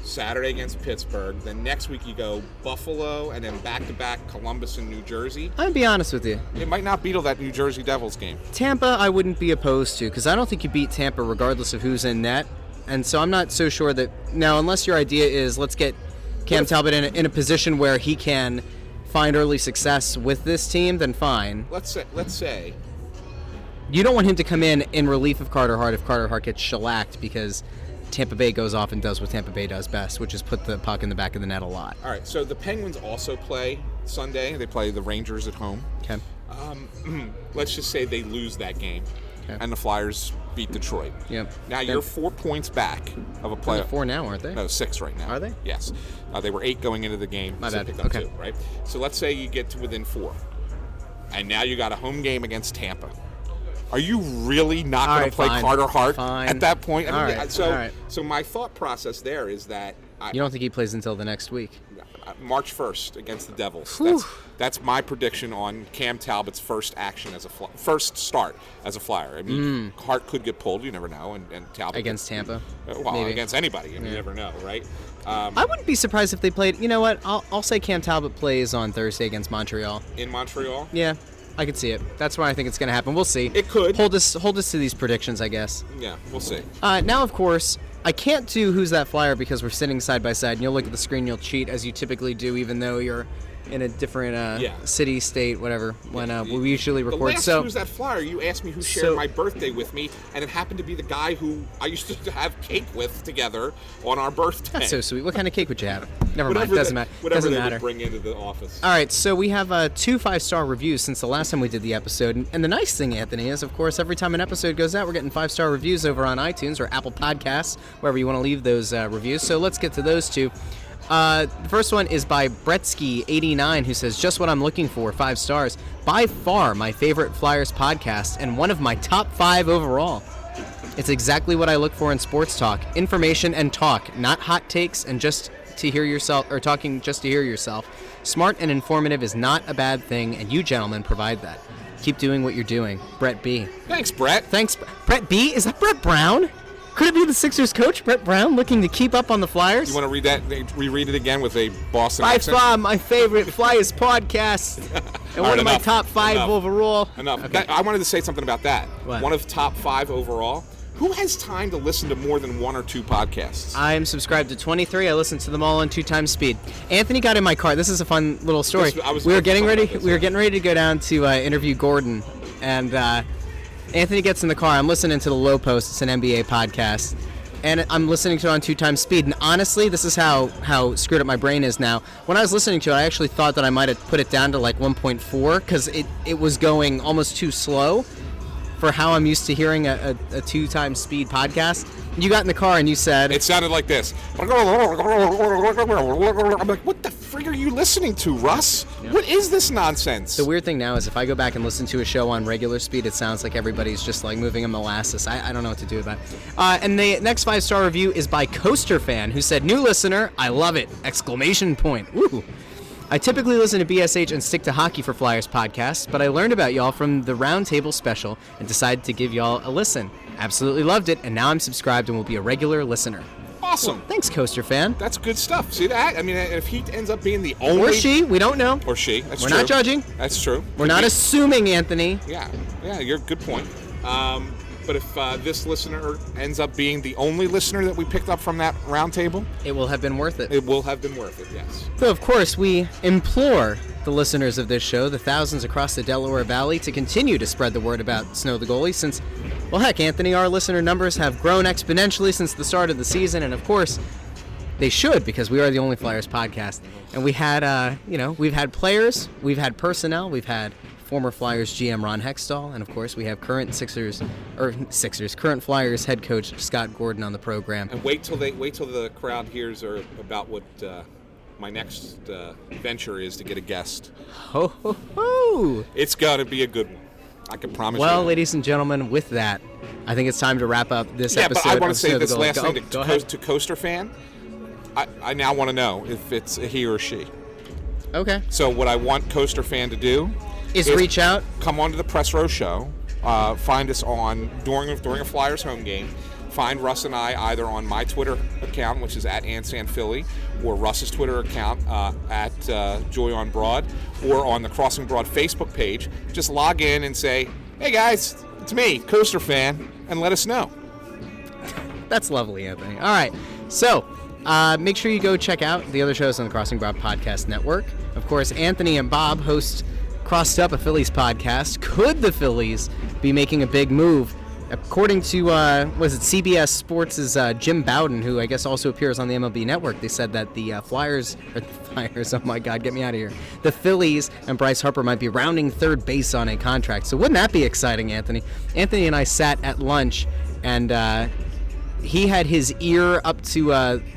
Saturday against Pittsburgh. Then next week you go Buffalo, and then back-to-back Columbus and New Jersey. I'm going to be honest with you. It might not beat that New Jersey Devils game. Tampa I wouldn't be opposed to, because I don't think you beat Tampa regardless of who's in net. And so I'm not so sure that... Now, unless your idea is let's get Cam Talbot in a position where he can find early success with this team, then fine. Let's say... You don't want him to come in relief of Carter Hart if Carter Hart gets shellacked because Tampa Bay goes off and does what Tampa Bay does best, which is put the puck in the back of the net a lot. All right, so the Penguins also play Sunday. They play the Rangers at home. Okay. Let's just say they lose that game, and the Flyers beat Detroit. Yep. Now you're 4 points back of a playoff. They're 4 now, aren't they? No, 6 right now. Are they? Yes. They were 8 going into the game. My bad. Picked up 2, right? So let's say you get to within 4, and now you got a home game against Tampa. Are you really not All going right, to play fine. Carter Hart Fine. at that point? All right. So, All right. so my thought process there is that You don't think he plays until the next week? March 1st against the Devils. Whew. That's my prediction on Cam Talbot's first action as first start as a Flyer. I mean, Hart could get pulled. You never know. And Talbot Against Tampa? Well, maybe. against anybody. I mean, you never know, right? I wouldn't be surprised if they played. You know what? I'll say Cam Talbot plays on Thursday against Montreal. In Montreal? Yeah, I could see it. That's why I think it's going to happen. We'll see. It could. Hold us to these predictions, I guess. Yeah, we'll see. Now, of course, I can't do Who's That Flyer because we're sitting side by side, and you'll look at the screen, you'll cheat as you typically do, even though you're in a different city, state, whatever, when we usually record. The last Who's That Flyer, you asked me who shared my birthday with me, and it happened to be the guy who I used to have cake with together on our birthday. That's so sweet. What kind of cake would you have? Never mind. Whatever Doesn't they matter. would bring into the office. All right, so we have 2 5-star reviews since the last time we did the episode. And the nice thing, Anthony, is, of course, every time an episode goes out, we're getting 5-star reviews over on iTunes or Apple Podcasts, wherever you want to leave those reviews. So let's get to those 2. The first one is by Bretsky89, who says, just what I'm looking for, 5 stars. By far my favorite Flyers podcast and one of my top 5 overall. It's exactly what I look for in sports talk. Information and talk, not hot takes and just to hear yourself, or talking just to hear yourself. Smart and informative is not a bad thing, and you gentlemen provide that. Keep doing what you're doing. Brett B. Thanks, Brett. Thanks. Brett B? Is that Brett Brown? Could it be the Sixers coach, Brett Brown, looking to keep up on the Flyers? You want to read that? Reread it again with a Boston By accent? far, my favorite Flyers podcast, and one of my top 5 overall. Enough. Okay. I wanted to say something about that. What? One of top 5 overall. Who has time to listen to more than 1 or 2 podcasts? I am subscribed to 23. I listen to them all on 2 times speed. Anthony got in my car. This is a fun little story. We were getting ready to go down to interview Gordon, and Anthony gets in the car. I'm listening to the Low Post. It's an NBA podcast, and I'm listening to it on 2 times speed. And honestly, this is how screwed up my brain is now. When I was listening to it, I actually thought that I might have put it down to like 1.4 because it was going almost too slow for how I'm used to hearing a 2 times speed podcast. You got in the car and you said... It sounded like this. I'm like, what the frig are you listening to, Russ? Yeah. What is this nonsense? The weird thing now is if I go back and listen to a show on regular speed, it sounds like everybody's just like moving a molasses. I don't know what to do about it. And the next 5-star review is by Coaster Fan, who said, new listener, I love it! Exclamation point. Woo! I typically listen to BSH and stick to hockey for Flyers podcasts, but I learned about y'all from the Roundtable special and decided to give y'all a listen. Absolutely loved it, and now I'm subscribed and will be a regular listener. Awesome. Well, thanks, Coaster Fan. That's good stuff. See that? I mean, if he ends up being the only... Or she, we don't know. Or she, that's We're true. not judging. That's true. We're not assuming, Anthony. Yeah, you're a good point. But if this listener ends up being the only listener that we picked up from that roundtable, it will have been worth it. It will have been worth it, yes. So, of course, we implore the listeners of this show, the thousands across the Delaware Valley, to continue to spread the word about Snow the Goalie since, well, heck, Anthony, our listener numbers have grown exponentially since the start of the season, and, of course, they should because we are the only Flyers podcast. And we had, we've had players, we've had personnel, we've had former Flyers GM Ron Hextall, and of course we have current current Flyers head coach Scott Gordon on the program. And wait till the crowd hears about what my next venture is to get a guest. Ho ho ho! It's got to be a good one. I can promise you. Well, ladies and gentlemen, with that, I think it's time to wrap up this episode. Yeah, but I want to say this Goalie. last thing to Coaster Fan. I now want to know if it's a he or she. Okay. So what I want Coaster Fan to do is reach out. Come on to the Press Row Show. Find us during a Flyers home game. Find Russ and I either on my Twitter account, which is at SanFilippo, or Russ's Twitter account at Joy on Broad, or on the Crossing Broad Facebook page. Just log in and say, "Hey guys, it's me, Coaster Fan," and let us know. That's lovely, Anthony. All right, so make sure you go check out the other shows on the Crossing Broad Podcast Network. Of course, Anthony and Bob host Crossed Up, a Phillies podcast. Could the Phillies be making a big move? According to, CBS Sports' Jim Bowden, who I guess also appears on the MLB Network, they said that the Flyers, oh my God, get me out of here. The Phillies and Bryce Harper might be rounding third base on a contract. So wouldn't that be exciting, Anthony? Anthony and I sat at lunch, and he had his ear up to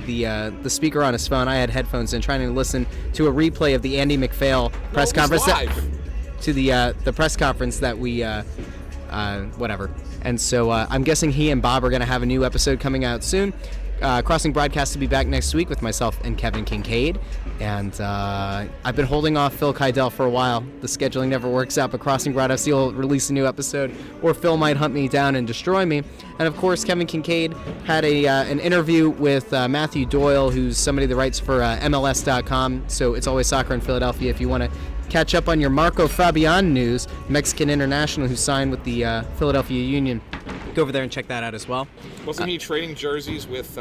the speaker on his phone. I had headphones in, trying to listen to a replay of the Andy McPhail press conference. Live. To the press conference that we whatever. And so I'm guessing he and Bob are going to have a new episode coming out soon. Crossing Broadcast will be back next week with myself and Kevin Kincaid. And I've been holding off Phil Kydell for a while. The scheduling never works out, but Crossing Broad FC will release a new episode, or Phil might hunt me down and destroy me. And of course, Kevin Kincaid had an interview with Matthew Doyle, who's somebody that writes for MLS.com. So it's always soccer in Philadelphia. If you want to catch up on your Marco Fabian news, Mexican international who signed with the Philadelphia Union, go over there and check that out as well. Wasn't he trading jerseys with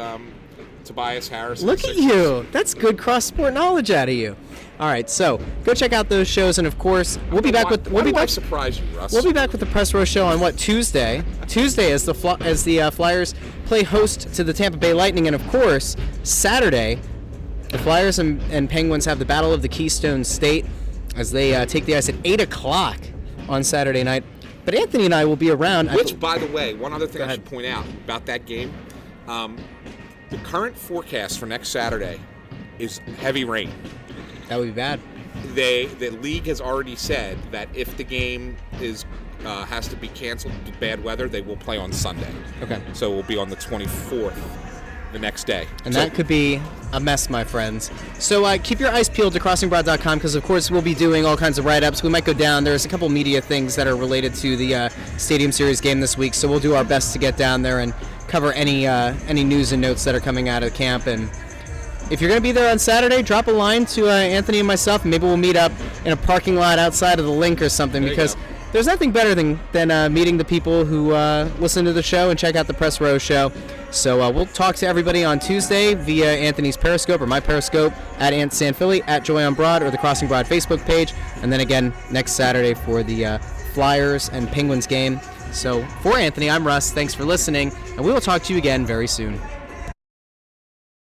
Tobias Harris? Look at you. That's good cross-sport knowledge out of you. All right, so go check out those shows, and of course, we'll be back with. Surprise you, Russ. We'll be back with the Press Row Show on Tuesday. Tuesday, as the Flyers play host to the Tampa Bay Lightning, and of course, Saturday, the Flyers and Penguins have the Battle of the Keystone State as they take the ice at 8:00 on Saturday night. But Anthony and I will be around. Which, by the way, one other thing I should point out about that game, the current forecast for next Saturday is heavy rain. That would be bad. The league has already said that if the game has to be canceled due to bad weather, they will play on Sunday. Okay. So it will be on the 24th, the next day. And that could be a mess, my friends. So keep your eyes peeled to crossingbroad.com, because, of course, we'll be doing all kinds of write-ups. We might go down. There's a couple media things that are related to the Stadium Series game this week, so we'll do our best to get down there and cover any news and notes that are coming out of camp. And if you're going to be there on Saturday, drop a line to Anthony and myself, and maybe we'll meet up in a parking lot outside of the Link or something, because there's nothing better than meeting the people who listen to the show and check out the Press Row Show. So we'll talk to everybody on Tuesday via Anthony's Periscope or my Periscope at SanFilippo, at Joy on Broad, or the Crossing Broad Facebook page. And then again next Saturday for the Flyers and Penguins game. So for Anthony, I'm Russ. Thanks for listening, and we will talk to you again very soon.